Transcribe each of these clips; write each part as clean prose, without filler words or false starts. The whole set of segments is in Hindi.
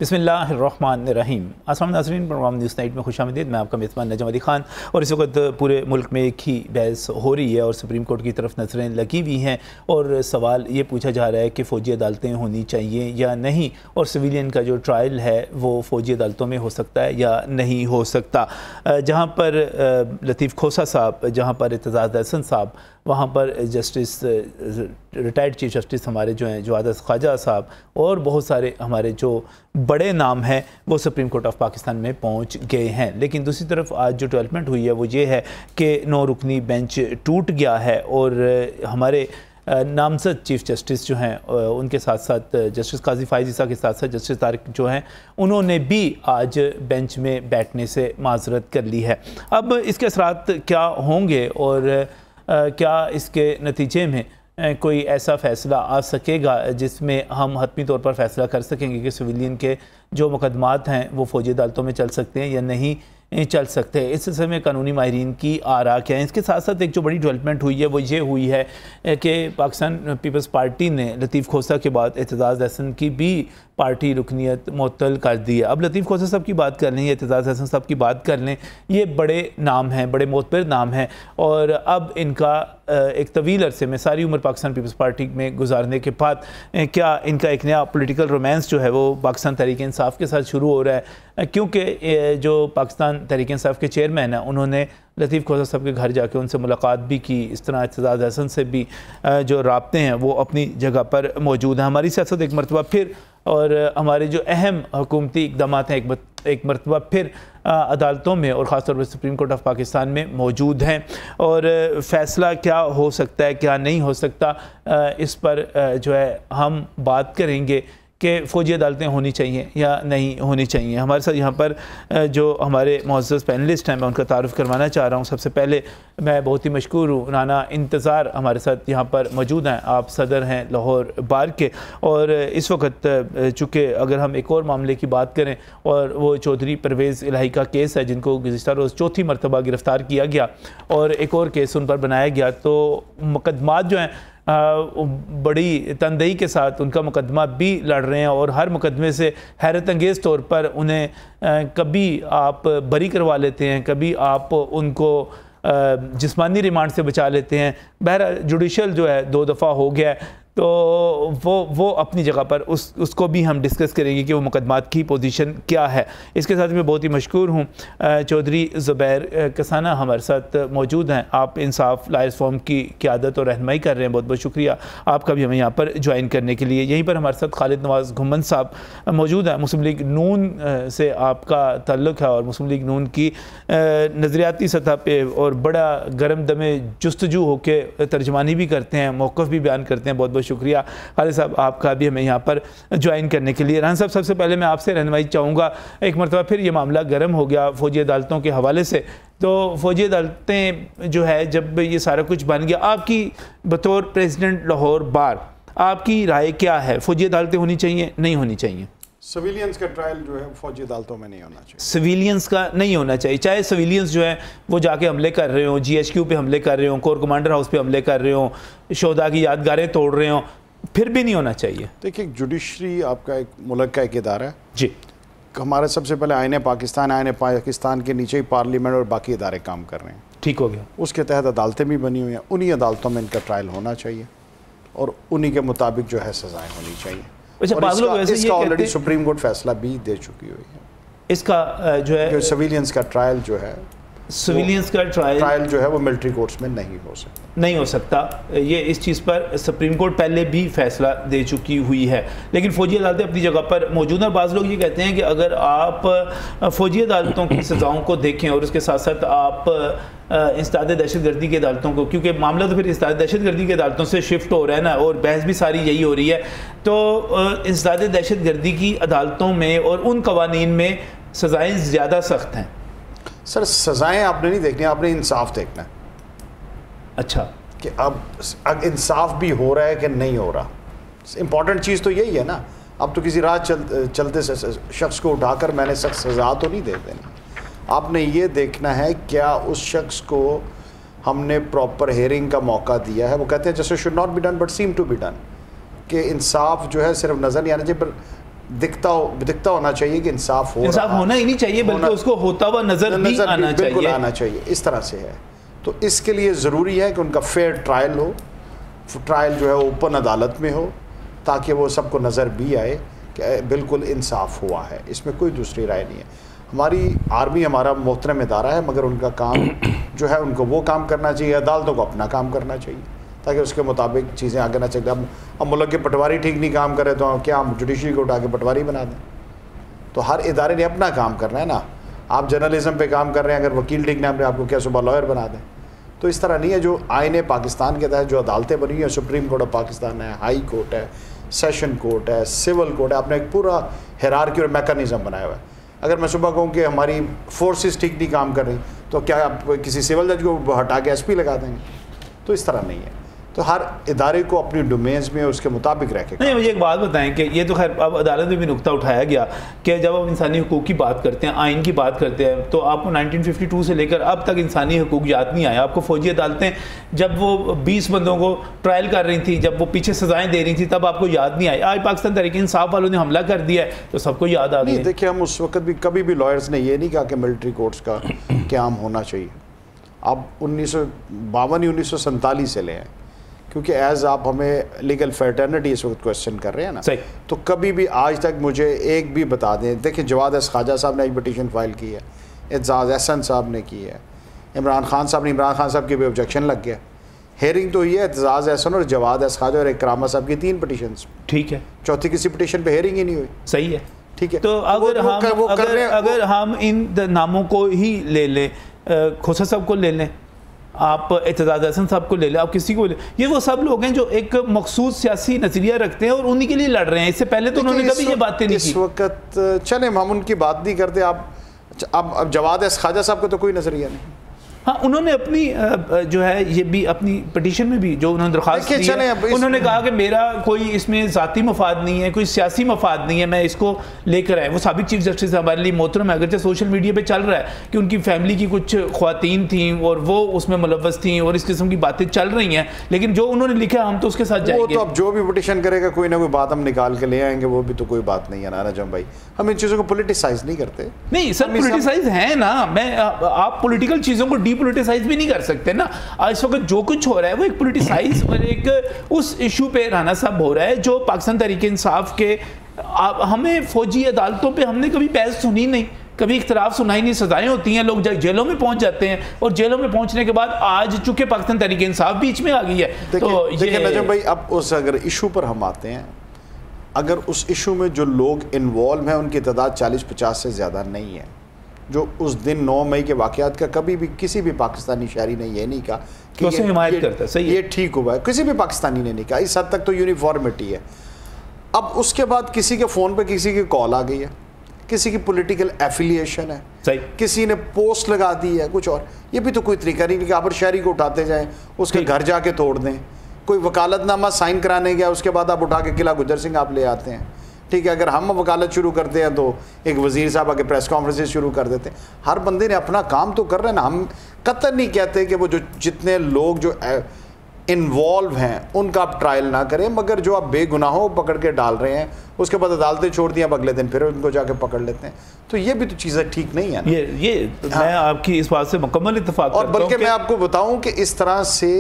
बिस्मिल्लाहिर्रहमानिर्रहीम। अस्सलाम नाज़रीन, प्रोग्राम न्यूज़ नाइट में खुशामदीद। मैं आपका मेज़बान नजम अली ख़ान और इस वक्त पूरे मुल्क में एक ही बहस हो रही है और सुप्रीम कोर्ट की तरफ नज़रें लगी हुई हैं और सवाल ये पूछा जा रहा है कि फ़ौजी अदालतें होनी चाहिए या नहीं, और सिविलियन का जो ट्रायल है वो फ़ौजी अदालतों में हो सकता है या नहीं हो सकता। जहाँ पर लतीफ़ खोसा साहब, जहाँ पर एतजाज़ अहसन साहब, वहाँ पर जस्टिस रिटायर्ड चीफ जस्टिस हमारे जो हैं जवाद ख्वाजा साहब और बहुत सारे हमारे जो बड़े नाम हैं वो सुप्रीम कोर्ट ऑफ पाकिस्तान में पहुँच गए हैं। लेकिन दूसरी तरफ आज जो डेवलपमेंट हुई है वो ये है कि 9 रुकनी बेंच टूट गया है और हमारे नामजद चीफ जस्टिस जो हैं उनके साथ साथ जस्टिस काजी फाइज़ ईसा के साथ साथ जस्टिस तारिक जो हैं उन्होंने भी आज बेंच में बैठने से माजरत कर ली है। अब इसके असरात क्या होंगे और क्या इसके नतीजे में कोई ऐसा फ़ैसला आ सकेगा जिसमें हम हतमी तौर पर फ़ैसला कर सकेंगे कि सिविलियन के जो मुकदमात हैं वो फ़ौजी अदालतों में चल सकते हैं या नहीं चल सकते हैं। इस सिलसिले में कानूनी माहिरीन की आरा क्या है। इसके साथ साथ एक जो बड़ी डेवलपमेंट हुई है वो ये हुई है कि पाकिस्तान पीपल्स पार्टी ने लतीफ़ खोसा के बाद एतजाज़ अहसन की भी पार्टी रुकनीत मुअत्तल कर दी है। अब लतीफ़ खोसा साहब की बात कर लें, एतजाज़ अहसन साहब की बात कर लें, ये बड़े नाम हैं, बड़े मोतबर नाम हैं और अब इनका एक तवील अरसे में सारी उम्र पाकिस्तान पीपल्स पार्टी में गुजारने के बाद क्या इनका एक नया पॉलिटिकल रोमांस जो है वो पाकिस्तान तहरीक इंसाफ के साथ शुरू हो रहा है, क्योंकि जो पाकिस्तान तहरीक इंसाफ के चेयरमैन हैं उन्होंने लतीफ़ खोसा साहब के घर जाके उनसे मुलाकात भी की। इस तरह एतजाज़ अहसन से भी जो राब्ते हैं वो अपनी जगह पर मौजूद हैं। हमारी सियासत एक मरतबा फिर और हमारे जो अहम हुकूमती इक़दाम हैं एक मरतबा फिर अदालतों में और ख़ास तौर पर सुप्रीम कोर्ट ऑफ पाकिस्तान में मौजूद हैं और फ़ैसला क्या हो सकता है क्या नहीं हो सकता इस पर जो है हम बात करेंगे कि फ़ौजी अदालतें होनी चाहिए या नहीं होनी चाहिए। हमारे साथ यहाँ पर जो हमारे मुअज़्ज़ज़ पैनलिस्ट हैं मैं उनका तारुफ़ करवाना चाह रहा हूँ। सबसे पहले मैं बहुत ही मशकूर हूँ, राना इंतज़ार हमारे साथ यहाँ पर मौजूद हैं। आप सदर हैं लाहौर बार के और इस वक्त चूँकि अगर हम एक और मामले की बात करें और वो चौधरी परवेज़ इलाही का केस है जिनको गुज़िश्ता रोज़ चौथी मरतबा गिरफ़्तार किया गया और एक और केस उन पर बनाया गया, तो मुकदमात जो हैं बड़ी तनदही के साथ उनका मुकदमा भी लड़ रहे हैं और हर मुकदमे से हैरत अंगेज़ तौर पर उन्हें कभी आप बरी करवा लेते हैं, कभी आप उनको जिस्मानी रिमांड से बचा लेते हैं। बहरहाल जुडिशल जो है 2 दफ़ा हो गया है, तो वो अपनी जगह पर उसको भी हम डिस्कस करेंगे कि वो मुकदमात की पोजीशन क्या है। इसके साथ मैं बहुत ही मशकूर हूँ, चौधरी ज़ुबैर कसाना हमारे साथ मौजूद हैं। आप इंसाफ लायर्स फॉर्म की क़यादत और रहनुमाई कर रहे हैं, बहुत बहुत शुक्रिया आपका भी हमें यहाँ पर ज्वाइन करने के लिए। यहीं पर हमारे साथ खालिद नवाज़ घुम्मन साहब मौजूद हैं। मुस्लिम लीग नून से आपका ताल्लुक़ है और मुस्लिम लीग नून की नज़रियाती सतह पर और बड़ा गर्म दमे जुस्तजू होकर तर्जमानी भी करते हैं, मौक़िफ़ भी बयान करते हैं। बहुत बहुत शुक्रिया खालिद साहब आपका भी हमें यहाँ पर ज्वाइन करने के लिए। राना साहब, सबसे पहले मैं आपसे रहनुमाई चाहूँगा, एक मरतबा फिर ये मामला गर्म हो गया फ़ौजी अदालतों के हवाले से, तो फ़ौजी अदालतें जो है जब ये सारा कुछ बन गया, आपकी बतौर प्रेसिडेंट लाहौर बार आपकी राय क्या है? फ़ौजी अदालतें होनी चाहिए नहीं होनी चाहिए? सिविलियंस का ट्रायल जो है फौजी अदालतों में नहीं होना चाहिए। सिविलियंस का नहीं होना चाहिए, चाहे सिविलियंस जो है वो जाके हमले कर रहे हों, GHQ पे हमले कर रहे हों, कोर कमांडर हाउस पे हमले कर रहे हों, शोहदा की यादगारें तोड़ रहे हों, फिर भी नहीं होना चाहिए। देखिए, जुडिशरी आपका एक मुल्क का एक इदारा है जी। हमारे सबसे पहले आईने पाकिस्तान के नीचे ही पार्लियामेंट और बाकी इदारे काम कर रहे हैं। ठीक हो गया। उसके तहत अदालतें भी बनी हुई हैं, उन्हीं अदालतों में इनका ट्रायल होना चाहिए और उन्हीं के मुताबिक जो है सजाएँ होनी चाहिए। इसका ऑलरेडी सुप्रीम कोर्ट फैसला भी दे चुकी हुई है। इसका जो है सिविलियंस का ट्रायल जो है सिविलियंस का ट्रायल जो है वो मिलिट्री कोर्ट्स में नहीं हो सकता। ये इस चीज़ पर सुप्रीम कोर्ट पहले भी फैसला दे चुकी हुई है, लेकिन फ़ौजी अदालतें अपनी जगह पर मौजूद हैं। बाज़ लोग ये कहते हैं कि अगर आप फ़ौजी अदालतों की सज़ाओं को देखें और उसके साथ साथ आप इंसदाद दहशतगर्दी की अदालतों को, क्योंकि मामला तो फिर इंसदाद दहशतगर्दी की अदालतों से शिफ्ट हो रहा है ना और बहस भी सारी यही हो रही है, तो इंसदाद दहशतगर्दी की अदालतों में और उन कवानीन में सज़ाएँ ज़्यादा सख्त हैं। सर, सज़ाएँ आपने नहीं देखनी, आपने इंसाफ देखना है। अच्छा, कि अब इंसाफ भी हो रहा है कि नहीं हो रहा, इम्पॉर्टेंट चीज़ तो यही है ना। अब तो किसी राह चलते शख्स को उठाकर मैंने सख्त सज़ा तो नहीं दे देनी, आपने ये देखना है क्या उस शख्स को हमने प्रॉपर हेयरिंग का मौका दिया है। वो कहते हैं जैसे should not be done but seem to be done, कि इंसाफ जो है सिर्फ नज़र नहीं आना चाहिए पर दिखता होना चाहिए कि इंसाफ होना ही नहीं चाहिए, बल्कि उसको होता हुआ नजर भी आना चाहिए। इस तरह से है। तो इसके लिए ज़रूरी है कि उनका फेयर ट्रायल हो, ट्रायल जो है ओपन अदालत में हो, ताकि वो सबको नज़र भी आए कि बिल्कुल इंसाफ हुआ है, इसमें कोई दूसरी राय नहीं है। हमारी आर्मी हमारा मोहतरम इदारा है, मगर उनका काम जो है उनको वो काम करना चाहिए, अदालतों को अपना काम करना चाहिए, ताकि उसके मुताबिक चीज़ें आगे ना चले। अब मुल्क के पटवारी ठीक नहीं काम करे तो क्या हम जुडिशरी को उठा के पटवारी बना दें? तो हर इदारे ने अपना काम करना है ना। आप जर्नलिज्म पे काम कर रहे हैं, अगर वकील ठीक ना, आपको क्या सुबह लॉयर बना दें? तो इस तरह नहीं है। जो आईने पाकिस्तान के तहत जो अदालतें बनी हैं, सुप्रीम कोर्ट ऑफ पाकिस्तान है, हाई कोर्ट है, सेशन कोर्ट है, सिविल कोर्ट है, आपने एक पूरा हिरार्की और मैकेनिज़्म बनाया हुआ है। अगर मैं सुबह कहूँ कि हमारी फोर्सेस ठीक नहीं काम कर रही, तो क्या आप किसी सिविल जज को हटा के एसपी लगा देंगे? तो इस तरह नहीं है। तो हर इदारे को अपनी डोमेन्स में उसके मुताबिक रह के। नहीं, मुझे एक बात बताएं कि ये तो खैर अब अदालत में भी नुक्ता उठाया गया कि जब हम इंसानी हकूक़ की बात करते हैं, आइन की बात करते हैं, तो आपको 1952 से लेकर अब तक इंसानी हकूक़ याद नहीं आया। आपको फौजी अदालतें जब वो 20 बंदों को ट्रायल कर रही थी, जब वो पीछे सजाएं दे रही थी, तब आपको याद नहीं आई। आज पाकिस्तान तहरीक इंसाफ वालों ने हमला कर दिया है तो सबको याद आ गई। देखिए, हम उस वक्त भी कभी भी लॉयर्स ने ये नहीं कहा कि मिलिट्री कोर्ट्स का क़याम होना चाहिए। आप 1952 1947 से ले हैं, क्योंकि एज आप हमें लीगल फैटर्निटी इस वक्त क्वेश्चन कर रहे हैं ना, तो कभी भी आज तक मुझे एक भी बता दें। देखिए, जवाद ख्वाजा साहब ने एक पिटीशन फाइल की है, एजाज एहसन साहब ने की है, इमरान खान साहब ने, इमरान खान साहब की भी ऑब्जेक्शन लग गया। हेयरिंग तो ये है, एजाज एहसन और जवाद ख्वाजा और इकरामा साहब की 3 पिटीशन। ठीक है, चौथी किसी पिटीशन पे हेयरिंग ही नहीं हुई। सही है, ठीक है। तो अगर हम इन नामों को ही ले लें, खोसा साहब को ले लें, आप एतजाज हसन साहब को ले लें, आप किसी को ले, ये वो सब लोग हैं जो एक मखसूस सियासी नजरिया रखते हैं और उन्हीं के लिए लड़ रहे हैं। इससे पहले तो उन्होंने कभी ये बातें नहीं की। इस वक्त चले हम उनकी बात नहीं करते। आप अब जवाद ख्वाजा साहब का तो कोई नजरिया नहीं। हाँ, उन्होंने अपनी जो है ये भी अपनी पिटीशन में भी जो उन्होंने दरख्वास्त दी है, उन्होंने कहा कि मेरा कोई इसमें ज़ाती मफाद नहीं है, कोई सियासी मफाद नहीं है, मैं इसको लेकर आए। वो साबिक चीफ जस्टिस हमारे लिए मोहतरम है, अगरचे सोशल मीडिया पे चल रहा है कि उनकी फैमिली की कुछ ख्वातीन थी और वो उसमें मुलव्वस थी और इस किस्म की बातें चल रही हैं, लेकिन जो उन्होंने लिखा है हम तो उसके साथ जाएंगे। तो अब जो भी पिटीशन करेगा कोई ना कोई बात हम निकाल के ले आएंगे, वो भी तो कोई बात नहीं है ना नजम भाई। हम इन चीज़ों को पोलिटिसाइज नहीं करते। नहीं सर, पोलिटिसाइज है ना, मैं आप पोलिटिकल चीज़ों को डीपोलिटिसाइज भी नहीं कर सकते ना। आज इस वक्त जो कुछ हो रहा है वो एक पोलिटिसाइज और एक उस इशू पे राना साहब हो रहा है जो पाकिस्तान तहरीक इंसाफ के हमें फौजी अदालतों पे हमने कभी बहस सुनी नहीं, कभी इख्तलाफ सुनाई नहीं, सजाएं होती हैं, लोग जेलों में पहुंच जाते हैं और जेलों में पहुंचने के बाद आज चूंकि पाकिस्तान तहरीक इंसाफ बीच में आ गई है। तो देखिए नजम भाई, अब उस अगर इशू पर हम आते हैं, अगर उस इशू में जो लोग इन्वॉल्व हैं उनकी तादाद 40-50 से ज़्यादा नहीं है। जो उस दिन 9 मई के वाक़यात का कभी भी किसी भी पाकिस्तानी शहरी ने ये नहीं कहा कि ये हिमायत करता है, सही है, ये ठीक हुआ है, किसी भी पाकिस्तानी ने नहीं कहा। इस हद तक तो यूनिफॉर्मिटी है। अब उसके बाद किसी के फ़ोन पे किसी की कॉल आ गई है, किसी की पॉलिटिकल एफिलिएशन है, सही, किसी ने पोस्ट लगा दी है कुछ और, ये भी तो कोई तरीका नहीं कि आप शहरी को उठाते जाएँ, उसके घर जाके तोड़ दें। कोई वकालतनामा साइन कराने गया, उसके बाद आप उठा के किला गुजर सिंह आप ले आते हैं। ठीक है, अगर हम वकालत शुरू करते हैं तो एक वज़ीर साहब आके प्रेस कॉन्फ्रेंसेस शुरू कर देते हैं। हर बंदे ने अपना काम तो कर रहे हैं ना। हम कतई नहीं कहते कि वो जो जितने लोग जो इन्वॉल्व हैं उनका आप ट्रायल ना करें, मगर जो आप बेगुनाहों पकड़ के डाल रहे हैं उसके बाद अदालतें छोड़ दी, अब अगले दिन फिर उनको जाके पकड़ लेते हैं, तो ये भी तो चीज़ें ठीक नहीं है ना। ये मैं आपकी इस बात से मुकम्मल इत्तेफाक करता हूं। और बल्कि मैं आपको बताऊं कि इस तरह से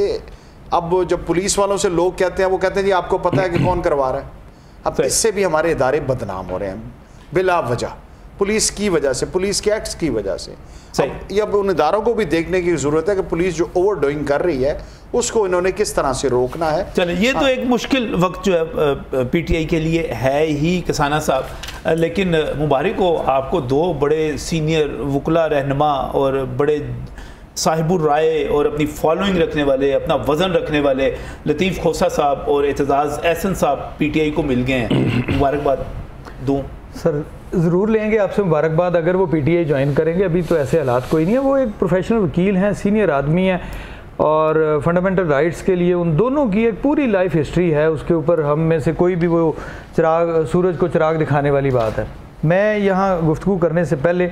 अब जब पुलिस वालों से लोग कहते हैं, वो कहते हैं जी आपको पता है कि कौन करवा रहा है। अब इससे भी हमारे इदारे बदनाम हो रहे हैं बिला वजह, पुलिस की वजह से, पुलिस के एक्ट्स की वजह से। अब उन इदारों को भी देखने की ज़रूरत है कि पुलिस जो ओवर डूइंग कर रही है उसको इन्होंने किस तरह से रोकना है। चलिए, ये तो एक मुश्किल वक्त जो है पीटीआई के लिए है ही कसाना साहब, लेकिन मुबारक हो आपको, 2 बड़े सीनियर वकला रहनुमा और बड़े साहिबुर राय और अपनी फॉलोइंग रखने वाले, अपना वज़न रखने वाले लतीफ़ खोसा साहब और एतजाज़ एहसन साहब पीटीआई को मिल गए हैं। मुबारकबाद दूँ सर, ज़रूर लेंगे आपसे मुबारकबाद अगर वो पीटीआई ज्वाइन करेंगे। अभी तो ऐसे हालात कोई नहीं है। वो एक प्रोफेशनल वकील हैं, सीनियर आदमी हैं और फंडामेंटल राइट्स के लिए उन दोनों की एक पूरी लाइफ हिस्ट्री है। उसके ऊपर हम में से कोई भी वो सूरज को चिराग दिखाने वाली बात है। मैं यहाँ गुफ्तगू करने से पहले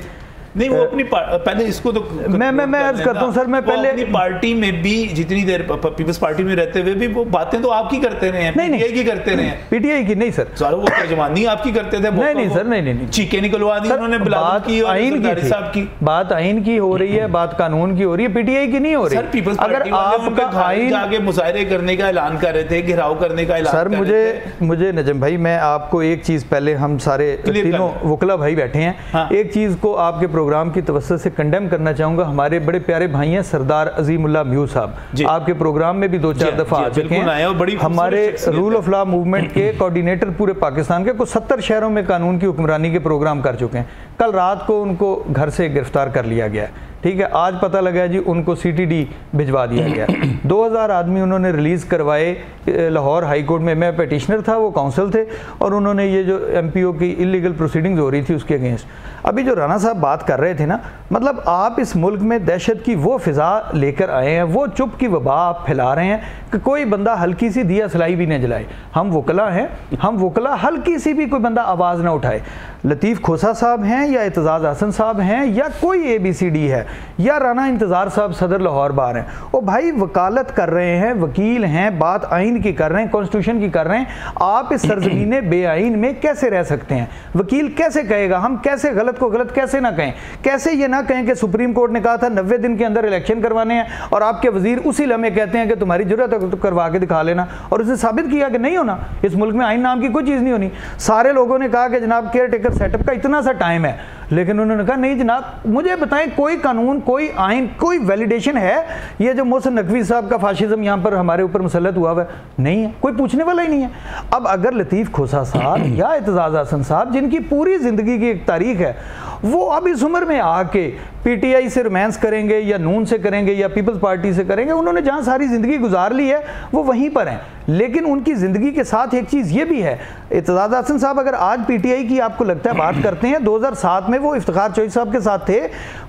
नहीं वो अपनी पहले इसको तो मैं अर्ज करता हूँ सर, मैं पहले अपनी पार्टी में भी जितनी देर पीपल्स पार्टी में रहते हुए भी वो बातें तो आपकी करते रहे हैं, पीटीआई की करते रहे हैं। पीटीआई की नहीं सर, सारा वो तर्जुमानी आपकी करते थे। नहीं सर, नहीं चीखें निकलवा दी उन्होंने बिलावल की और सरदारी साहब की। बात आइन की हो रही है, बात कानून की हो रही है, पीटीआई की नहीं हो रही। सर पीपल्स पार्टी वाले उनके घर जाके मुजाहरे करने का ऐलान कर रहे थे, घेराव करने का ऐलान कर रहे थे। मुझे नजम भाई, मैं आपको एक चीज पहले, हम सारे तीनों वकला भाई बैठे हैं, एक चीज को आपके प्रोग्राम की तवज्जो से कंडेम करना चाहूंगा। हमारे बड़े प्यारे भाई हैं सरदार अजीमुल्लाह म्यू साहब, आपके प्रोग्राम में भी 2-4 दफा आ चुके हैं। हमारे रूल ऑफ लॉ मूवमेंट के कोऑर्डिनेटर पूरे पाकिस्तान के, कुछ 70 शहरों में कानून की हुक्मरानी के प्रोग्राम कर चुके हैं। कल रात को उनको घर से गिरफ्तार कर लिया गया है, ठीक है। आज पता लगा जी उनको सीटीडी भिजवा दिया गया। 2000 आदमी उन्होंने रिलीज़ करवाए लाहौर हाई कोर्ट में। मैं पिटिशनर था, वो काउंसिल थे, और उन्होंने ये जो एमपीओ की इलीगल प्रोसीडिंग्स हो रही थी उसके अगेंस्ट। अभी जो राना साहब बात कर रहे थे ना, मतलब आप इस मुल्क में दहशत की वो फिजा लेकर आए हैं, वो चुप की वबा आप फैला रहे हैं कि कोई बंदा हल्की सी दिया सलाई भी न जलाए। हम वकला हैं, हम वकला हल्की सी भी कोई बंदा आवाज़ ना उठाए। लतीफ़ खोसा साहब हैं या एतजाज़ हसन साहब हैं या कोई ABCD है या राना इंतज़ार साहब सदर लाहौर बार हैं, वो भाई वकालत कर रहे हैं, वकील हैं, बात आइन की कर रहे हैं, कॉन्स्टिट्यूशन की कर रहे हैं। आप इस सरजमीन बेआइन में कैसे रह सकते हैं? वकील कैसे कहेगा? हम कैसे गलत को गलत कैसे ना कहें? कैसे ये ना कहें कि सुप्रीम कोर्ट ने कहा था 90 दिन के अंदर इलेक्शन करवाने हैं और आपके वजीर उसी लम्हे कहते हैं कि तुम्हारी जरूरत है तो करवा के दिखा लेना, और उसने साबित किया कि नहीं होना। इस मुल्क में आइन नाम की कोई चीज़ नहीं होनी। सारे लोगों ने कहा कि जनाब केयर टेकर सेटअप का इतना सा टाइम है, लेकिन उन्होंने कहा नहीं जनाब, मुझे बताएं कोई कानून, कोई आइन, कोई वैलिडेशन है? ये जो मोहसिन नकवी साहब का फाशिज्म यहाँ पर हमारे ऊपर मुसल्लत हुआ है, नहीं है, कोई पूछने वाला ही नहीं है। अब अगर लतीफ़ खोसा साहब या एतजाज़ हसन साहब, जिनकी पूरी ज़िंदगी की एक तारीख है, वो अब इस उम्र में आके पीटीआई से रोमांस करेंगे या नून से करेंगे या पीपल्स पार्टी से करेंगे, उन्होंने जहाँ सारी ज़िंदगी गुजार ली है वो वहीं पर हैं। लेकिन उनकी ज़िंदगी के साथ एक चीज़ ये भी है, एतजाज़ हसन साहब अगर आज पीटीआई की आपको लगता है बात करते हैं, 2007 में वो इफ्तिखार चौधरी साहब के साथ थे,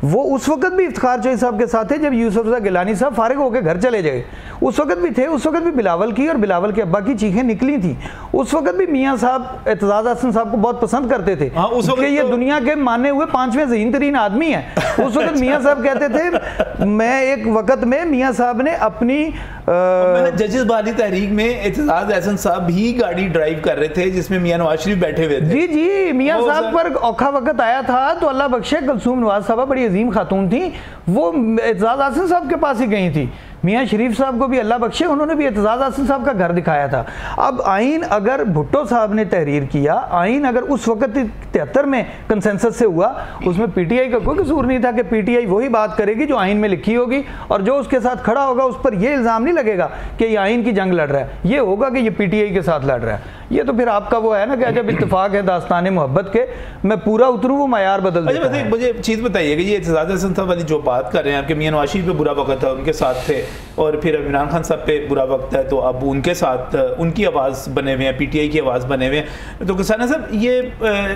वो उस वक्त भी इफ्तिखार चौधरी साहब के साथ थे जब यूसुफ रज़ा गिलानी साहब फारिग होकर घर चले गए, उस वक्त भी थे। उस वक्त भी बिलावल की और बिलावल के अब्बा की चीखें निकली थी। उस वक्त भी मियाँ साहब एतजाज़ हसन साहब को बहुत पसंद करते थे कि ये दुनिया के माने हुए 5वें ज़हीन तरीन आदमी हैं। उस वक्त मियाँ साहब कहते थे, मैं एक वक्त में मियाँ साहब ने अपनी जजेस वाली तहरीक में एतजाज़ हसन साहब ही गाड़ी ड्राइव कर रहे थे जिसमें मियाँ नवाज शरीफ बैठे हुए थे। जी मियाँ साहब पर औखा वक्त आया था तो अल्लाह बख्शे कुलसूम नवाज साहब बड़ी अजीम खातून थी, वो एतजाज़ हसन साहब के पास ही गई थी। मियाँ शरीफ साहब को भी अल्लाह बख्शे, उन्होंने भी एतजाज़ हसन साहब का घर दिखाया था। अब आइन अगर भुट्टो साहब ने तहरीर किया, आइन अगर उस वक्त 73 में कंसेंसस से हुआ, उसमें पीटीआई का कोई कसूर नहीं था कि पीटीआई वही बात करेगी जो आइन में लिखी होगी, और जो उसके साथ खड़ा होगा उस पर यह इल्ज़ाम नहीं लगेगा कि ये आइन की जंग लड़ रहा है, ये होगा कि ये पीटीआई के साथ लड़ रहा है। ये तो फिर आपका वो है ना कि जब इत्तेफाक है दास्तान मोहब्बत के, मैं पूरा उतरूँ वो मायार बदल देता है। मुझे चीज़ बताइए कि ये एतजाज़ हसन साहब वाली जो बात कर रहे हैं, आपके मियाँ नवाज शरीफ पे बुरा वक्त था, उनके साथ थे, और फिर इमरान खान साहब पे बुरा वक्त है तो अब उनके साथ उनकी आवाज़ बने हुए हैं, पीटीआई की आवाज़ बने हुए हैं। तो किसाना साहब, ये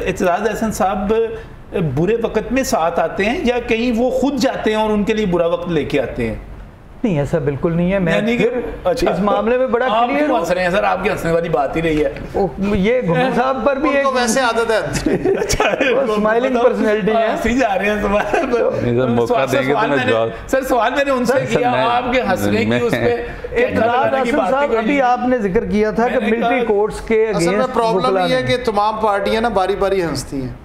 एतजाज़ हसन साहब बुरे वक्त में साथ आते हैं या कहीं वो खुद जाते हैं और उनके लिए बुरा वक्त लेके आते हैं? नहीं, ऐसा बिल्कुल नहीं है। मैं फिर अच्छा, इस मामले में बड़ा क्लियर हंस रहे हैं सर, आपकी हंसने वाली बात ही रही है। ये घुमर साहब पर भी एक वैसे आदत है, अच्छा स्माइलिंग पर्सनैलिटी है, हंसी जा रहे हैं सर। मौका देंगे तो मैं जवाब। सर सवाल मैंने उनसे किया, आपके हंसने की उस पे साहब अभी आपने जिक्र किया था कि मिलिट्री कोर्ट्स के अगेंस्ट प्रॉब्लम ये है कि तमाम पार्टियां ना बारी बारी हंसती हैं।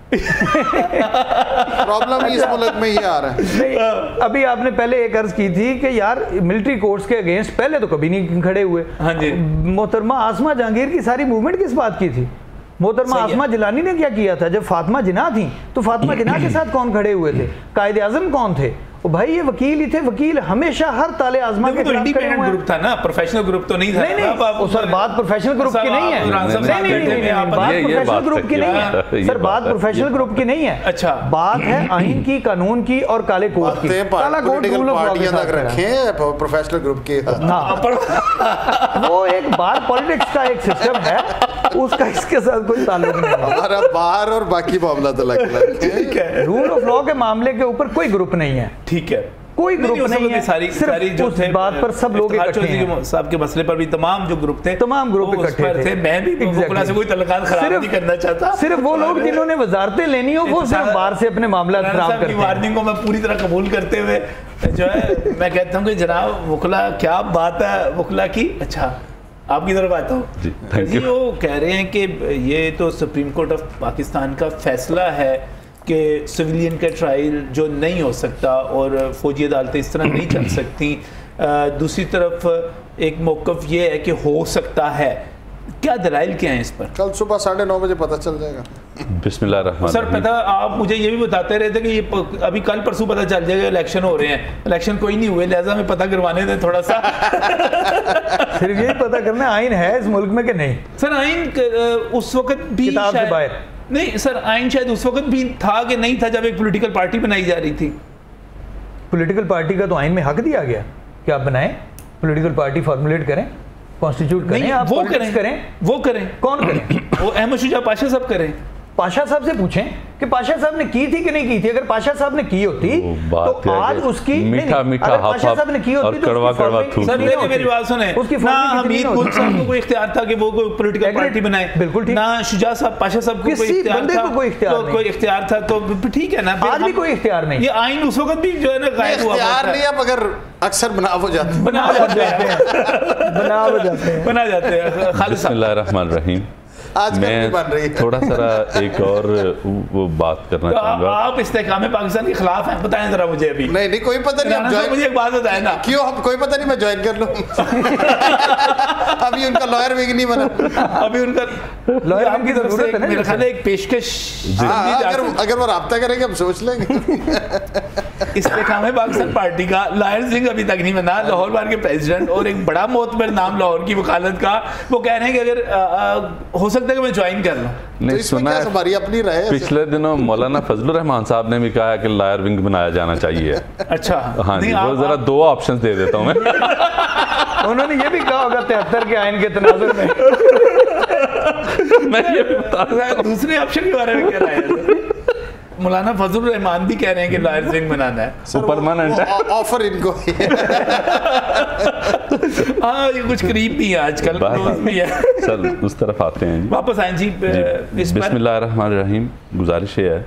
प्रॉब्लम इस मुल्क में ये आ रहा है। नहीं, अभी आपने पहले एक अर्ज की थी कि यार मिलिट्री कोर्ट्स के अगेंस्ट पहले तो कभी नहीं खड़े हुए। हाँ जी। मोहतरमा आसमा जहांगीर की सारी मूवमेंट किस बात की थी? मोहतरमा आसमा जिलानी ने क्या किया था? जब फातिमा जिन्ना थी तो फातिमा जिन्ना के साथ कौन खड़े हुए थे? कायदे आजम कौन थे? भाई ये वकील ही थे, वकील हमेशा हर ताले आजमा के खिलाफ इंडिपेंडेंट ग्रुप था ना, प्रोफेशनल ग्रुप तो नहीं था। नहीं, सर बात प्रोफेशनल ग्रुप की नहीं है, बात प्रोफेशनल ग्रुप की नहीं है सर, बात प्रोफेशनल ग्रुप की नहीं है। अच्छा, बात है आइन की, कानून की और काले कोड की। काला कोड रूल ऑफ लॉ के साथ रखें प्रोफेशनल ग्रुप के। वो एक बार पॉलिटिक्स का एक सिस्टम है, उसका इसके साथ कोई ताल्लुक नहीं है। हमारा बाहर और बाकी मामला तो अलग है। रूल ऑफ लॉ के मामले के ऊपर कोई ग्रुप नहीं है, ठीक है, कोई ग्रुप नहीं है, सारी जो उस बात पर सब लोग इकट्ठे हैं। साहब के मसले पर भी तमाम जो ग्रुप थे, तमाम ग्रुप इकट्ठे थे। मैं भी वकला से कोई तल्लुकात खराब नहीं करना चाहता, सिर्फ वो लोग जिन्होंने वजारतें लेनी हो वो सिर्फ बाहर से अपने मामला खराब करते हैं। वार्निंग को मैं पूरी तरह कबूल करते हुए जो है मैं कहता हूँ कि जनाब वकला क्या बात है वकला की। अच्छा आपकी तरफ आता हूँ जी, वो कह रहे हैं कि ये तो सुप्रीम कोर्ट ऑफ पाकिस्तान का फैसला है कि सिविलियन का ट्रायल जो नहीं हो सकता और फौजी अदालतें इस तरह नहीं चल सकती। दूसरी तरफ एक मौक़िफ़ ये है कि हो सकता है, क्या दलाइल क्या हैं इस पर? कल सुबह 9:30 बजे पता चल जाएगा। बिस्मिल्लाह सर पता आप मुझे ये भी बताते रहे थे कि ये अभी कल परसों पता चल जाएगा, इलेक्शन हो रहे हैं, इलेक्शन कोई नहीं हुए, लिहाजा हमें पता करवाने थे थोड़ा सा। सिर्फ यही पता करना आइन है इस मुल्क में कि नहीं। सर आइन उस वक्त भी किताब से बाहर नहीं सर, आइन शायद उस वक्त भी था कि नहीं था जब एक पॉलिटिकल पार्टी बनाई जा रही थी। पॉलिटिकल पार्टी का तो आइन में हक दिया गया कि आप बनाएं, पॉलिटिकल पार्टी फॉर्मुलेट करें, कॉन्स्टिट्यूट करें, आप वो करें कौन करें? वो अहमद शुजा पाशा साहब करें। पाशा साहब से पूछें कि पाशा साहब ने की थी कि नहीं की थी। अगर पाशा साहब ने की होती तो आज उसकी मीठा मीठा पाशा साहब ने की होती तो कड़वा कड़वा थूक। सर मेरी बात सुने ना, हमीद गुल साहब को कोई इख्तियार था कि वो कोई पॉलिटिकल पार्टी बनाए, बिल्कुल ठीक। ना शुजा साहब पाशा साहब को कोई इख्तियार था, तो ठीक है ना, आज भी कोई इख्तियार नहीं। ये आइन उस वक्त भी जो है ना गायब हुआ नहीं, अब अगर अक्सर बना हो जाते हैं बिस्मिल्लाह रहमान रहीम। आज मैं थोड़ा सा एक और वो बात करना चाहूँगा। आप इस्तेकाम पाकिस्तान के खिलाफ हैं, बताएं जरा मुझे। अभी नहीं कोई पता नहीं, मुझे एक बात बताएं ना। क्यों हम कोई पता नहीं, मैं ज्वाइन कर लूँ। अभी उनका लॉयर भी नहीं बना, अभी उनका लॉयर आपकी तरफ से मेरे ख्याल एक पेशकश, अगर वो राब्ता करेंगे हम सोच लेंगे। इस्तेकाम पाकिस्तान पार्टी का लॉयर सिंह अभी तक नहीं बना, लाहौर बार के प्रेसिडेंट और एक बड़ा मोतबर नाम लाहौर की वकालत का, वो कह रहे हैं कि अगर हो सकता है कि मैं ज्वाइन कर लूं। नहीं तो सुना है, हमारी अपनी रहे। पिछले दिनों मौलाना फजलुर रहमान साहब ने भी कहा कि लॉयर विंग बनाया जाना चाहिए। अच्छा हाँ जी, वो जरा दो ऑप्शंस दे देता हूँ मैं। उन्होंने ये भी कहा होगा 73 के आइन के तनाजुर में। मैं ये भी बता रहा हूं। दूसरे ऑप्शन के बारे में कह रहा है मौलाना फजलुर रहमान भी कह रहे हैं कि लॉयर सिंह बनाना है, वो परमानेंट है, ऑफर इनको। हाँ ये कुछ करीब भी है आजकल, भी है। चल उस तरफ आते हैं जी, वापस आए जी। बिस्मिल्लाहिर्रहमानिर्रहीम। गुजारिश है,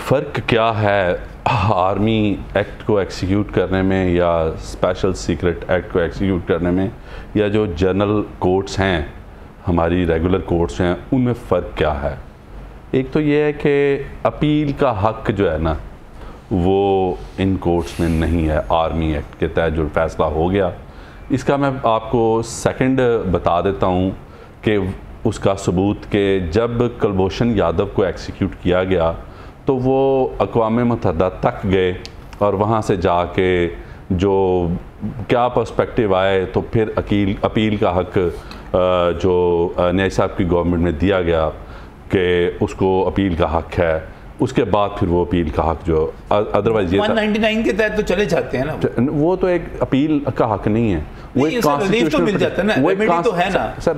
फ़र्क क्या है आर्मी एक्ट को एक्सिक्यूट करने में या स्पेशल सीक्रेट एक्ट को एक्सिक्यूट करने में, या जो जनरल कोर्ट्स हैं हमारी रेगुलर कोर्ट्स हैं उनमें फ़र्क क्या है? एक तो ये है कि अपील का हक जो है ना वो इन कोर्ट्स में नहीं है। आर्मी एक्ट के तहत जो फैसला हो गया, इसका मैं आपको सेकंड बता देता हूँ कि उसका सबूत कि जब कुलभूषण यादव को एक्सिक्यूट किया गया तो वो अक़वाम मुत्तहिदा तक गए और वहाँ से जाके जो क्या पर्सपेक्टिव आए तो फिर अपील का हक जो न्याय साहब की गवर्नमेंट में दिया गया कि उसको अपील का हक है, उसके बाद फिर वो अपील का हक जो अदरवाइज ये 199 के तहत तो चले जाते हैं ना, वो तो एक अपील का हक नहीं है, वो एक कॉन्स्टिट्यूशनल मिल जाता है ना, रेमेडी तो है ना सर,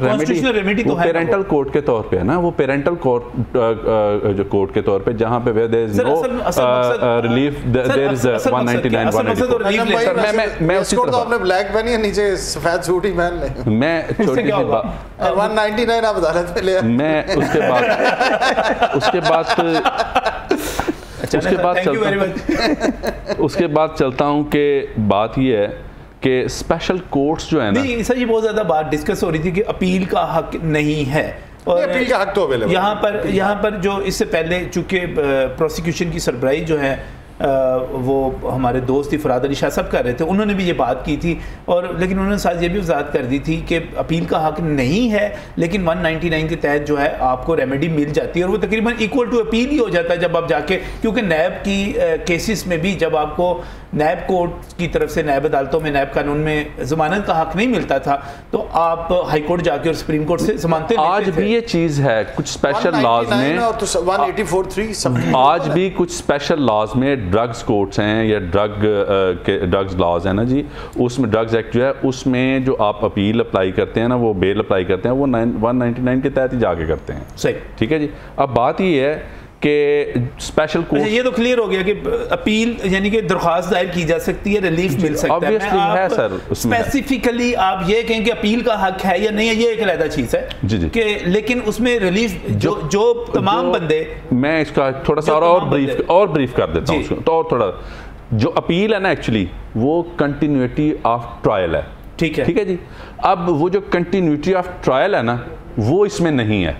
रेमेडी तो पेरेंटल कोर्ट के तौर पे है ना, वो पेरेंटल कोर्ट जो कोर्ट के तौर पे जहाँ पे there is no relief, there is 199 184। मैं उसको तो आपने ब्लैक पहनी है, नीचे सफेद सूट ही पहन ले। मैं छोटी सी बात 199 आप अदालत में ले, मैं उसके बाद चलता हूँ कि बात ये है कि स्पेशल कोर्ट्स जो है ना, नहीं सर ये बहुत ज़्यादा बात डिस्कस हो रही थी कि अपील का हक नहीं है, और अपील का हक तो अवेलेबल यहाँ पर जो इससे पहले चूँकि प्रोसिक्यूशन की सरबराही जो है वो हमारे दोस्त फराद अली शाह साहब कर रहे थे, उन्होंने भी ये बात की थी, और लेकिन उन्होंने साथ ये भी वजाहत कर दी थी कि अपील का हक नहीं है, लेकिन 199 के तहत जो है आपको रेमेडी मिल जाती है, और वो तकरीबन इक्वल टू अपील ही हो जाता है जब आप जाके, क्योंकि नैब की केसेस में भी जब आपको नैब कोर्ट की तरफ से नैब अदालतों में नैब कानून में ज़मानत का हक नहीं मिलता था तो आप हाई कोर्ट जाके और सुप्रीम कोर्ट से ज़मानतें लेते थे। आज भी ये चीज़ है कुछ स्पेशल लॉज में, 184(3) आज भी कुछ स्पेशल लॉज में ड्रग्स कोर्ट्स हैं या ड्रग्स लॉज है ना जी, उसमें ड्रग्स एक्ट जो है उसमें जो आप अपील अप्लाई करते हैं ना, वो बेल अप्लाई करते हैं, वो 199 के तहत ही जाके करते हैं। सही, ठीक है जी। अब बात ये है कि स्पेशल कोर्ट, ये तो क्लियर हो गया कि अपील यानी कि दरख्वास्त दायर की जा सकती है, रिलीफ मिल सकता है सर। स्पेसिफिकली आप ये कहें कि अपील का हक है या नहीं है, ये एक अलग चीज है जी जी कि लेकिन उसमें रिलीफ जो तमाम बंदे, मैं इसका थोड़ा सा और ब्रीफ कर देता हूँ उसको, तो और थोड़ा जो अपील है ना एक्चुअली वो कंटिन्यूटी ऑफ ट्रायल है। ठीक है जी। अब वो जो कंटिन्यूटी ऑफ ट्रायल है ना वो इसमें नहीं है।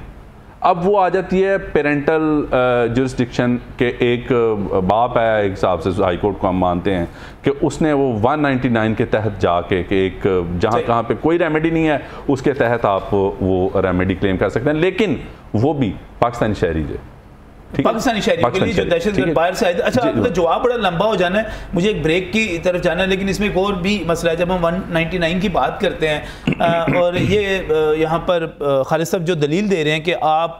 अब वो आ जाती है पेरेंटल जुरिस्डिक्शन के, एक बाप है एक हिसाब से हाई कोर्ट को हम मानते हैं कि उसने वो 199 के तहत जाके कि एक जहाँ कहाँ पे कोई रेमेडी नहीं है उसके तहत आप वो रेमेडी क्लेम कर सकते हैं, लेकिन वो भी पाकिस्तानी शहरी है, पाकिस्तानी शहरी के लिए जो दहशतगर्द बाहर से आए। अच्छा, आपका जवाब बड़ा लंबा हो जाना है, मुझे एक ब्रेक की तरफ जाना है, लेकिन इसमें एक और भी मसला है। जब हम 199 की बात करते हैं और ये यहाँ पर खालिद साहब जो दलील दे रहे हैं कि आप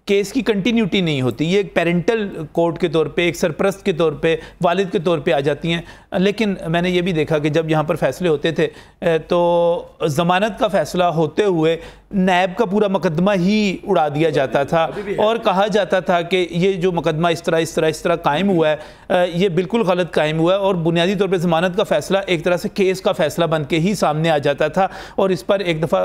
केस की कंटिन्यूटी नहीं होती, ये एक पेरेंटल कोर्ट के तौर पे, एक सरप्रस्त के तौर पे, वालिद के तौर पे आ जाती हैं। लेकिन मैंने ये भी देखा कि जब यहाँ पर फैसले होते थे तो ज़मानत का फैसला होते हुए नैब का पूरा मुकदमा ही उड़ा दिया जाता था और कहा जाता था कि ये जो मुकदमा इस तरह कायम हुआ है ये बिल्कुल गलत कायम हुआ है, और बुनियादी तौर पे ज़मानत का फ़ैसला एक तरह से केस का फ़ैसला बन के ही सामने आ जाता था। और इस पर एक दफ़ा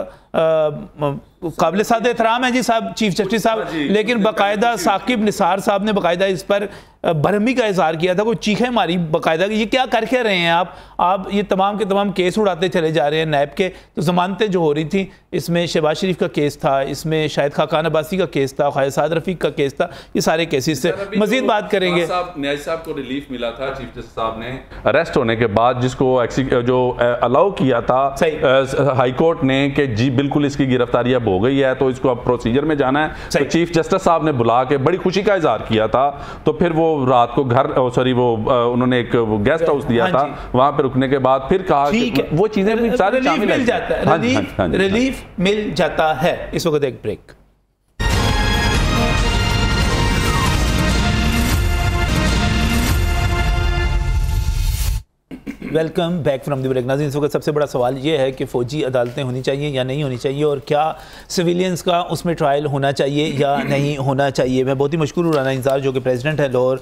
काबिल साद एहतराम है जी साहब, चीफ जस्टिस साहब, लेकिन बाकायदा साकिब निसार साहब ने बाकायदा इस पर भरमी का इजहार किया था, कोई चीखें मारी बाकायदा, ये क्या करके रहे हैं आप ये तमाम के तमाम केस उड़ाते चले जा रहे हैं नैब के। तो ज़मानतें जो हो रही थी, इसमें शहबाज शरीफ का केस था, इसमें शायद खाकान अब्बासी का केस था, ख्वाजा साद रफ़ीक का केस था, ये सारे केसेस से मजीद बात करेंगे। न्याजी साहब को रिलीफ मिला था चीफ जस्टिस साहब ने अरेस्ट होने के बाद, जिसको जो अलाउ किया था हाई कोर्ट ने कि जी बिल्कुल इसकी गिरफ्तारी अब हो गई है तो इसको अब प्रोसीजर में जाना है, तो चीफ जस्टिस साहब ने बुला के बड़ी खुशी का इजहार किया था। तो फिर वो रात को घर उन्होंने एक गेस्ट हाउस दिया था, वहां पर रुकने के बाद फिर कहा कि वो चीजें भी सारी शामिल मिल जाता है, रिलीफ मिल जाता है। इस वक्त एक break. Welcome back from the break. नाज़रीन, इस वक्त सबसे बड़ा सवाल ये है कि फ़ौजी अदालतें होनी चाहिए या नहीं होनी चाहिए, और क्या सिविलियंस का उसमें ट्रायल होना चाहिए या नहीं होना चाहिए। मैं बहुत ही मशकूर हूँ राना इंसार जो कि प्रेसिडेंट है लाहौर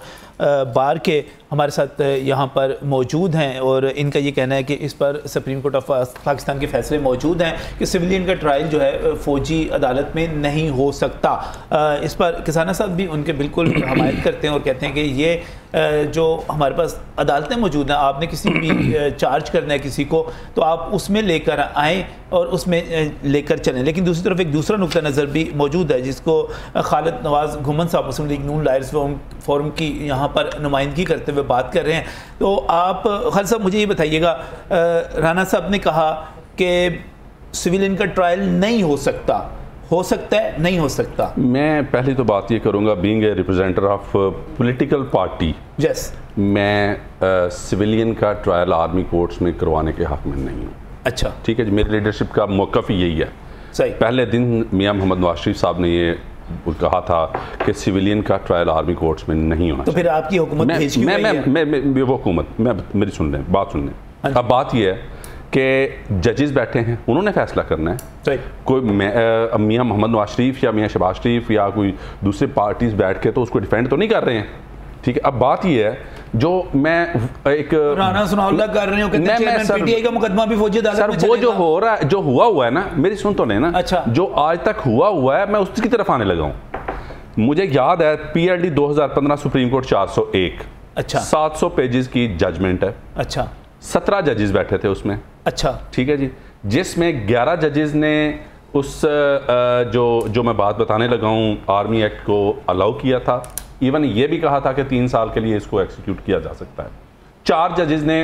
बार के, हमारे साथ यहाँ पर मौजूद हैं, और इनका ये कहना है कि इस पर सुप्रीम कोर्ट ऑफ पाकिस्तान के फैसले मौजूद हैं कि सिविलियन का ट्रायल जो है फ़ौजी अदालत में नहीं हो सकता। इस पर किसाना साहब भी उनके बिल्कुल हमायत करते हैं और कहते हैं कि ये जो हमारे पास अदालतें मौजूद हैं, आपने किसी भी चार्ज करना है किसी को तो आप उसमें लेकर आएँ और उसमें लेकर चलें। लेकिन दूसरी तरफ एक दूसरा नुक्ता नज़र भी मौजूद है जिसको खालिद नवाज़ घुमन साहब मुस्लिम लीग नून लायर्स फोरम की यहाँ पर नुमाइंदगी करते हुए बात कर रहे हैं। तो आप खालिद साहब मुझे ये बताइएगा, राना साहब ने कहा कि सिविलियन का ट्रायल नहीं हो सकता, हो सकता है नहीं हो सकता। मैं पहली तो बात ये करूँगा, being a representative of political party, yes, मैं सिविलियन का ट्रायल आर्मी कोर्ट्स में करवाने के हक में नहीं हूँ। अच्छा, ठीक है जी, मेरी लीडरशिप का मौक़िफ़ यही है। सही। पहले दिन मियाँ मोहम्मद नवाज शरीफ साहब ने ये कहा था कि सिविलियन का ट्रायल आर्मी कोर्ट्स में नहीं होना। तो फिर आपकी हुकूमत वो हुकूमत मेरी सुन लें, बात सुन लें। अब बात यह है कि जजेस बैठे हैं, उन्होंने फैसला करना है। कोई मियाँ मोहम्मद नवाज शरीफ या मियाँ शहबाज शरीफ या कोई दूसरे पार्टीज बैठ के तो उसको डिफेंड तो नहीं कर रहे हैं। ठीक है, अब बात यह है जो मैं एक राना सनाउल्लाह कर रहे हो कि पीटीआई का मुकदमा भी फौजी अदालत में चलेगा। वो जो हो रहा है, जो हुआ है ना, मेरी सुन तो नहीं ना। अच्छा, जो आज तक हुआ है मैं उसकी तरफ आने लगा हूँ। मुझे याद है PLD 2015 सुप्रीम कोर्ट 401, अच्छा, 700 पेजेस की जजमेंट है। अच्छा, 17 जजेस बैठे थे उसमें। अच्छा, ठीक है जी, जिसमें 11 जजेस ने उस जो मैं बात बताने लगा हूँ आर्मी एक्ट को अलाउ किया था। इवन ये भी कहा था कि 3 साल के लिए इसको एक्सिक्यूट किया जा सकता है। 4 जजेस ने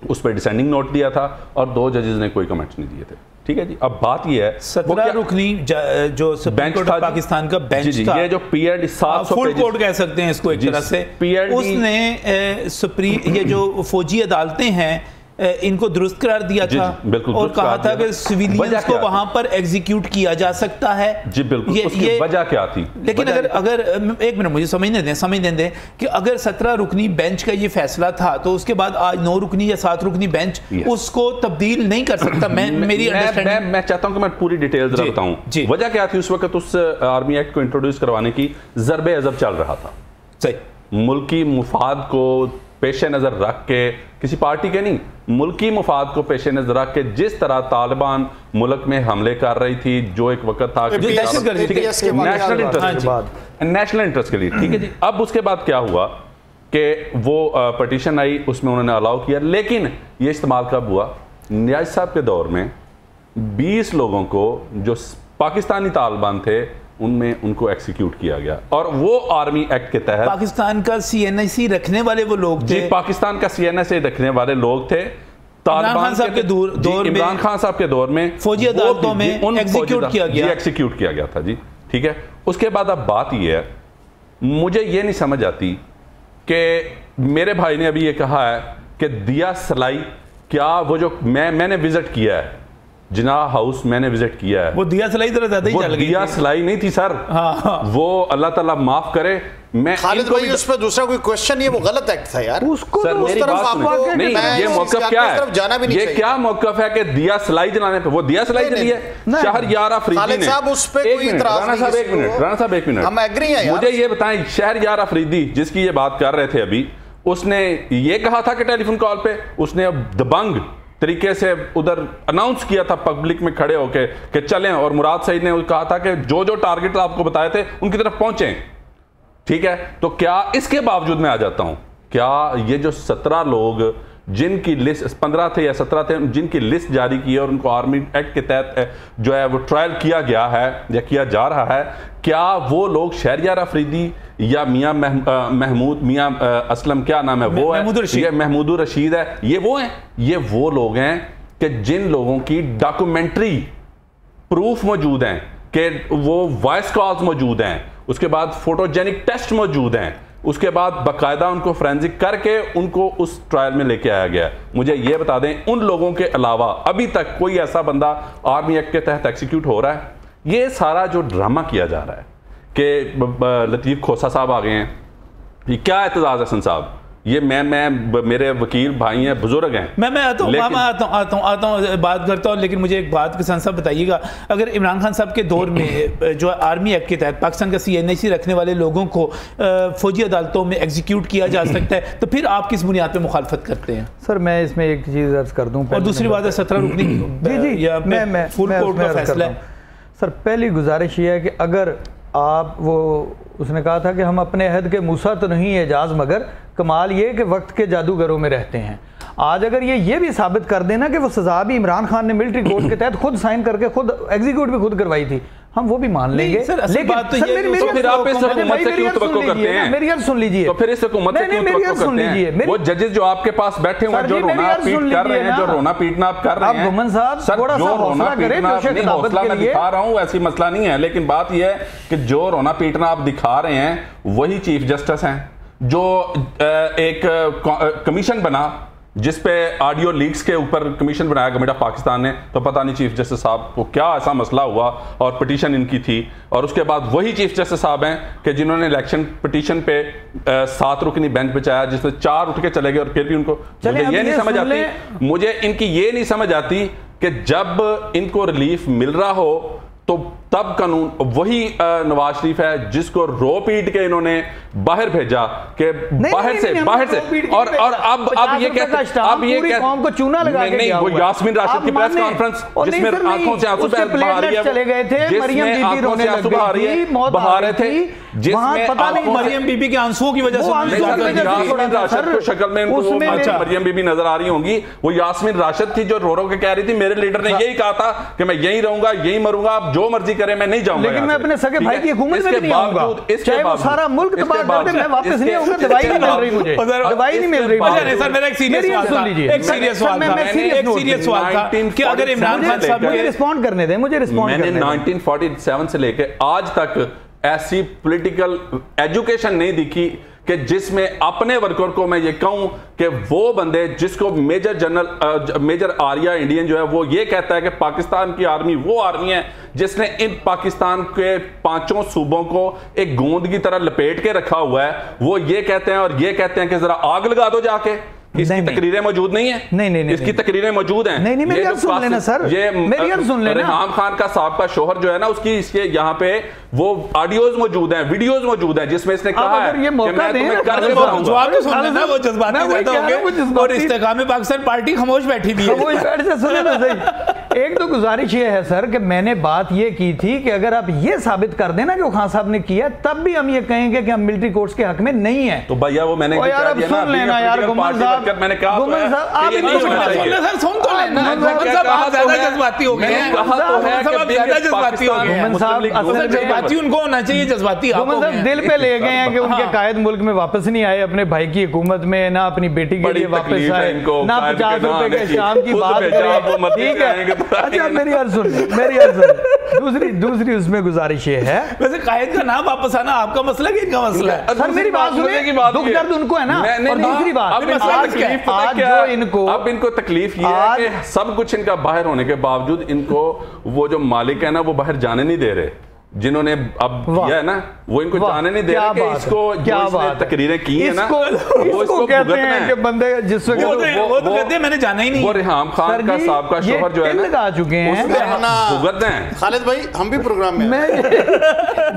उस पर डिसेंडिंग नोट दिया था और 2 जजेस ने कोई कमेंट्स नहीं दिए थे। ठीक है जी, अब बात ये है 17 रुकनी जो सुप्रीम कोर्ट ऑफ पाकिस्तान का बेंच था, ये जो PLD 700 फुल कोर्ट कह सकते हैं इसको एक तरह से, उसने ये जो फौजी अदालतें हैं इनको दुरुस्त करार दिया था और कहा था कि सिविलियंस को वहां पर एग्जीक्यूट किया जा सकता है। जी बिल्कुल, उसकी वजह क्या थी? लेकिन अगर एक मिनट मुझे समझने दें कि अगर 17 रुकनी बेंच का ये फैसला था तो उसके बाद आज 9 रुकनी या 7 रुकनी बेंच उसको तब्दील नहीं कर सकता। मैं चाहता हूं कि मैं पूरी डिटेल जरा बताऊं। वजह क्या थी उस वक्त उस आर्मी एक्ट को इंट्रोड्यूस करवाने की? ज़रबे अज़ब चल रहा था। सही, मुल्की मुफाद को पेश नज़र रख के, किसी पार्टी के नहीं, मुल्की मुफाद को पेश नज़र रख के जिस तरह तालिबान मुल्क में हमले कर रही थी, जो एक वक्त था नेशनल इंटरेस्ट के लिए, ठीक है जी। अब उसके बाद क्या हुआ कि वो पटिशन आई, उसमें उन्होंने अलाउ किया, लेकिन ये इस्तेमाल कब हुआ? नियाज साहब के दौर में 20 लोगों को जो पाकिस्तानी तालिबान थे उनमें उनको एक्सिक्यूट किया गया, और वो आर्मी एक्ट के तहत पाकिस्तान का CNIC रखने वाले वो लोग थे। पाकिस्तान का CNIC रखने वाले लोग थे। इमरान साहब के दौर में फौजी अदालतों में एग्जीक्यूट किया गया था जी, ठीक है। उसके बाद अब बात ये है, मुझे ये नहीं समझ आती कि मेरे भाई ने अभी ये कहा है कि दिया सलाई, क्या वो जो मैंने विजिट किया है, जिना हाउस मैंने विजिट किया है, वो दिया सलाई तरह ज्यादा ही चल गई। दिया सलाई नहीं थी सर। हाँ। वो अल्लाह ताला माफ करे। मैं खालिद भाई उस पर दूसरा कोई क्वेश्चन नहीं है, वो गलत एक्ट था यार। उसको सर मेरी बात सुनिए, नहीं ये मौकफ क्या है? जाना भी नहीं ये क्या मौकफ है कि दिया सलाई जलाने पे? वो दिया सलाई जली है शहरयार अफरीदी ने। साहब उस पे कोई इतराज नहीं है। राणा साहब एक मिनट, हम एग्री हैं यार। मुझे ये बताएं, शहरयार अफरीदी जिसकी ये बात कर रहे थे अभी, उसने ये कहा था कि टेलीफोन कॉल पे उसने अब दबंग तरीके से उधर अनाउंस किया था पब्लिक में खड़े होकर कि चलें, और मुराद सईद ने कहा था कि जो जो टारगेट आपको बताए थे उनकी तरफ पहुंचें, ठीक है। तो क्या इसके बावजूद मैं आ जाता हूं, क्या ये जो 17 लोग जिनकी लिस्ट 15 थे या 17 थे, जिनकी लिस्ट जारी की है और उनको आर्मी एक्ट के तहत जो है वो ट्रायल किया गया है या किया जा रहा है, क्या वो लोग शहरयार अफरीदी या मियां महमूद मियां असलम, क्या नाम है वो है, ये महमूद रशीद है, ये वो हैं? ये वो लोग हैं कि जिन लोगों की डॉक्यूमेंट्री प्रूफ मौजूद हैं, कि वो वॉइस कॉल्स मौजूद हैं, उसके बाद फोटोजेनिक टेस्ट मौजूद हैं, उसके बाद बाकायदा उनको फोरेंसिक करके उनको उस ट्रायल में लेके आया गया। मुझे ये बता दें, उन लोगों के अलावा अभी तक कोई ऐसा बंदा आर्मी एक्ट के तहत एक्सिक्यूट हो रहा है? ये सारा जो ड्रामा किया जा रहा है कि लतीफ़ खोसा साहब आ गए हैं, ये क्या एतजाज़ है हसन साहब? ये मैं मेरे वकील भाई हैं, बुजुर्ग हैं, मैं आता हूँ बात करता हूँ, लेकिन मुझे एक बात किसान साहब बताइएगा, अगर इमरान खान साहब के दौर में जो आर्मी एक्ट के तहत पाकिस्तान का CNIC रखने वाले लोगों को फौजी अदालतों में एग्जीक्यूट किया जा सकता है, तो फिर आप किस बुनियाद पर मुखालफत करते हैं? सर मैं इसमें एक चीज़ अर्ज कर दूँ, और दूसरी बात है 17 रुकनी मैं फुल कोर्ट का फैसला है। सर पहली गुजारिश ये है कि अगर आप उसने कहा था कि हम अपने अहद के मूसा तो नहीं एजाज, मगर कमाल ये कि वक्त के जादूगरों में रहते हैं। आज अगर ये भी साबित कर देना कि वो सजा भी इमरान खान ने मिलिट्री कोर्ट के तहत खुद साइन करके खुद एग्जीक्यूट भी खुद करवाई थी, हम वो भी मान लेंगे। लेकिन बात तो ये तो फिर आप इस हुकूमत से क्यों तवक्को करते हैं? मेरी बात सुन लीजिए। तो फिर इस हुकूमत से क्यों तवक्को करते हैं? वो जजेस जो आपके पास बैठे हुए जो रोना पीट कर रहे हैं, जो रोना पीटना आप कर रहे हैं, गुमन साहब थोड़ा सा हौसला करें, हौसला मैं दिखा रहा हूँ, ऐसी मसला नहीं है। लेकिन बात यह है कि जो रोना पीटना आप दिखा रहे हैं वही चीफ जस्टिस हैं, जो एक कमीशन बना जिसपे ऑडियो लीक्स के ऊपर कमीशन बनाया गवर्नमेंट ऑफ पाकिस्तान ने, तो पता नहीं चीफ जस्टिस साहब को क्या ऐसा मसला हुआ और पिटीशन इनकी थी, और उसके बाद वही चीफ जस्टिस साहब हैं कि जिन्होंने इलेक्शन पिटीशन पे 7 रुकनी बेंच बिछाया जिसमें 4 उठ के चले गए, और फिर भी उनको मुझे ये नहीं समझ आती, मुझे इनकी ये नहीं समझ आती कि जब इनको रिलीफ मिल रहा हो तो तब कानून वही नवाज शरीफ है जिसको रो पीट के इन्होंने बाहर भेजा कि बाहर से और अब ये कहते अब ये कौम को चूना लगा के नहीं, वो यास्मीन राशिद की प्रेस कॉन्फ्रेंस जिसमें आंखों से आंसू बहा रही है, चले गए थे, मरियम बीबी रोने लग गई थी, बहा रहे थे, जिसमें पता नहीं मरियम बीबी के आंसुओं की वजह से यास्मीन राशिद को शक्ल में उनको मरियम बीबी नजर आ रही होंगी, वो यास्मीन राशिद थी जो रो रो के कह रही थी मेरे लीडर ने यही कहा था कि मैं यहीं रहूंगा, यहीं मरूंगा, आप जो मर्जी करें, मैं नहीं जाऊंगा, लेकिन मैं अपने सगे भाई की हुकूमत में नहीं आऊंगा, चाहे वो सारा मुल्क तबाह कर दे, मैं वापस नहीं आऊंगा। दवाई नहीं मिल रही मुझे, दवाई नहीं मिल रही। सर मेरा एक सीरियस सवाल था, एक सीरियस सवाल था कि अगर इमरान खान साहब मुझे रिस्पॉन्ड करने दें, मुझे रिस्पॉन्ड करने दें। 1947 से लेकर आज तक ऐसी पॉलिटिकल एजुकेशन नहीं दिखी कि जिसमें अपने वर्कर को मैं ये कहूं कि वो बंदे जिसको मेजर आर्या इंडियन जो है वो ये कहता है कि पाकिस्तान की आर्मी वो आर्मी है जिसने इन पाकिस्तान के 5 सूबों को एक गोंद की तरह लपेट के रखा हुआ है, वो ये कहते हैं और ये कहते हैं कि जरा आग लगा दो जाके। इसकी तकरीरें मौजूद नहीं है? नहीं, इसकी तकरीरें मौजूद हैं। नहीं, मेरी बात सुन लेना सर, ये मेरी बात सुन लेना। रेहान खान का साहब का शोहर जो है ना, उसकी इसके यहाँ पे वो ऑडियोज मौजूद हैं, वीडियोज मौजूद हैं, जिसमें इसने कहा है ये मौका दें, जवाब तो सुन लेना, वो जज्बाती ज्यादा होंगे और इस्तेकाम पाकिस्तान पार्टी खामोश बैठी भी है। खामोश बैठ से सुने ना सही। एक तो गुजारिश ये है सर कि मैंने बात ये की थी कि अगर आप ये साबित कर देना कि वो खान साहब ने किया, तब भी हम ये कहेंगे कि हम मिलिट्री कोर्ट्स के हक में नहीं है। तो भैया वो मैंने यार अब सुन लेना यार गुमन साहब, मैंने कहा गुमन साहब आप सर सुन तो लेना, गुमन साहब आप ज्यादा जज्बाती हो गए हैं, कहा तो है कि ज्यादा जज्बाती हो गए हैं। गुमन साहब असल जज्बाती उनको होना चाहिए, जज्बाती आप गुमन साहब दिल पे ले गए हैं कि उनके कायद मुल्क में वापस नहीं आए, अपने भाई की हुकूमत में ना अपनी बेटी के लिए वापस आए, ना 50 रुपए के शाम की बात करें, ठीक है। अच्छा मेरी यार सुन, दूसरी उसमें गुजारिश ये है, वैसे कायद का नाम वापस आना आपका मसला कि इनका मसला है? सर मेरी बात सुनने की बात, दुख दर्द उनको है ना। और दूसरी बात आज जो इनको तकलीफ ये है कि सब कुछ इनका बाहर होने के बावजूद इनको वो जो मालिक है ना वो बाहर जाने नहीं दे रहे, जिन्होंने अब किया है ना वो इनको जाने नहीं दे रहे कि इसको क्या तकरीरें की है ना वो इसको कहते हैं कि बंदे जिस वक्त वो तो कहते हैं मैंने जाना ही नहीं। वो रेहान खान का साहब का शोहर जो है ना लगा चुके हैं, भुगत हैं। खालिद भाई हम भी प्रोग्राम में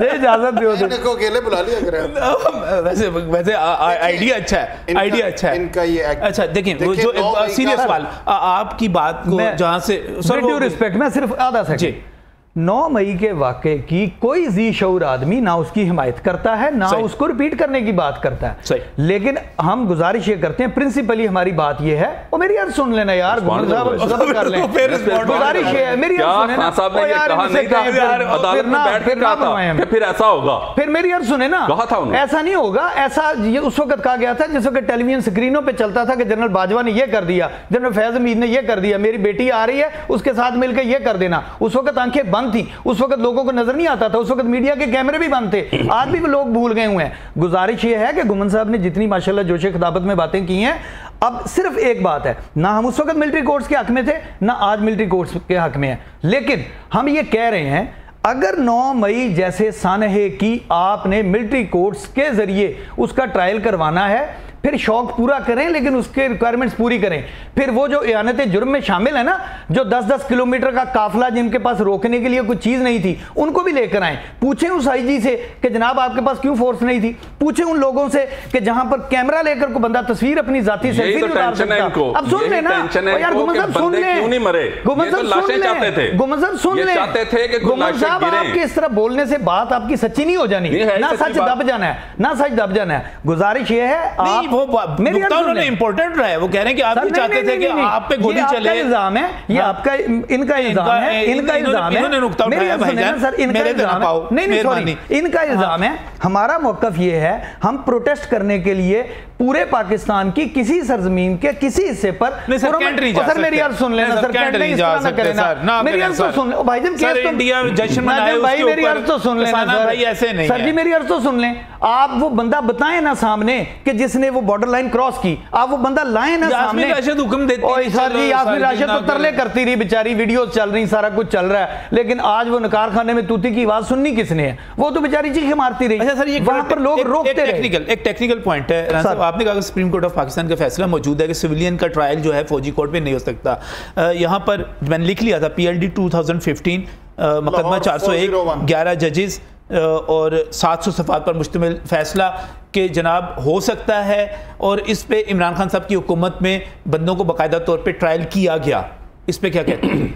इजाजत दो को अकेले बुला लिया। वैसे आइडिया अच्छा है, आइडिया अच्छा है इनका ये अच्छा। देखिए वो जो सीरियस सवाल आपकी बात को जहां से ड्यू रिस्पेक्ट मैं सिर्फ आधा सेकंड 9 मई के वाक़े की कोई जी शऊर आदमी ना उसकी हिमायत करता है ना उसको रिपीट करने की बात करता है, लेकिन हम गुजारिश ये करते हैं, प्रिंसिपली हमारी बात ये है। और मेरी यार सुन लेना यार, कर लें गुजारिश है मेरी फिर ऐसा होगा, फिर मेरी यार सुने ना, ऐसा नहीं होगा। ऐसा ये उस वक्त कहा गया था जिस वक्त टेलीविजन स्क्रीनों पे चलता था कि जनरल बाजवा ने ये कर दिया, जनरल फैज हमीद ने ये कर दिया, मेरी बेटी आ रही है उसके साथ मिलकर ये कर देना। उस वक्त आंखें बंद थी, उस वक्त लोगों को नजर नहीं आता था, उस वक्त मीडिया के कैमरे भी बंद थे, आज भी लोग भूल गए हुए हैं। गुजारिश ये है कि गुमन साहब ने जितनी माशाल्लाह जोशे खिताबत में बातें की हैं, अब सिर्फ एक बात है, ना हम उस वक्त मिलिट्री कोर्ट्स के हक में थे ना आज मिलिट्री कोर्ट्स के हक में है, लेकिन हम ये कह रहे हैं अगर 9 मई जैसे सानहे की आपने मिलिट्री कोर्ट्स के जरिए उसका ट्रायल करवाना है, फिर शौक पूरा करें लेकिन उसके रिक्वायरमेंट्स पूरी करें। फिर वो जो इयानत जुर्म में शामिल है ना, जो 10-10 किलोमीटर का काफिला जिनके पास रोकने के लिए कुछ चीज नहीं थी, उनको भी लेकर आए। पूछें उस आईजी से कि जनाब आपके पास क्यों फोर्स नहीं थी। पूछें उन लोगों से कि जहां पर कैमरा लेकर को बंदा तस्वीर अपनी जाती सेल्फी नहीं उतार सकता। अब सुन लेना यार, गुमन साहब सुन ले, गुमन साहब सुन ले, गुमन साहब सुन ले, गुमन साहब आपके इस तरह बोलने से बात आपकी सच्ची नहीं हो जानी, ना सच दब जाना है, ना सच दब जाना है। गुजारिश ये है आप वो उन्होंने इंपॉर्टेंट रहा है, वो कह रहे हैं कि आप भी चाहते थे कि आप पे गोली चले। इल्जाम है ये आपका, इनका इल्जाम है, इनका इल्जाम है, इन्होंने नुक्ता उठाया भाईजान सर, इनका इल्जाम है, नहीं सॉरी, इनका इल्जाम है। हमारा मौकफ ये है, हम प्रोटेस्ट करने के लिए पूरे पाकिस्तान की किसी सरजमीन के किसी हिस्से पर, सर मेरी यार सुन लेना सर, कैंट नहीं जा सकते ना, मेरी यार तो सुन भाईजान, केस तो इंडिया जश्न मनाए भाई, मेरी यार तो सुन लेना सर, सर जी मेरी यार तो सुन लें। आप वो बंदा बताएं ना सामने कि जिसने वो बॉर्डर लाइन क्रॉस की, आप वो बंदा लाएं ना सामने। राशिद हुक्म देती है सर जी, यास्मीन राशिद तो तरले करती रही बेचारी, वीडियोस चल रही, सारा कुछ चल रहा है, लेकिन आज वो नकार खाने में तूती की आवाज सुननी किसने है, वो तो बेचारी चीखें मारती रही। अच्छा सर, ये वहां पर लोग रोकते रहे। एक टेक्निकल पॉइंट है राना साहब, आपने कहा सुप्रीम कोर्ट ऑफ पाकिस्तान का फैसला मौजूद है कि सिविलियन का ट्रायल जो है फौजी कोर्ट में नहीं हो सकता। यहाँ पर मैंने लिख लिया था PLD 2015 मुकदमा 401, 11 जजेस और 700 सफ़ात पर मुश्तमिल फैसला कि जनाब हो सकता है, और इस पे इमरान खान साहब की हुकूमत में बंदों को बाकायदा तौर पे ट्रायल किया गया, इस पे क्या कहते हैं?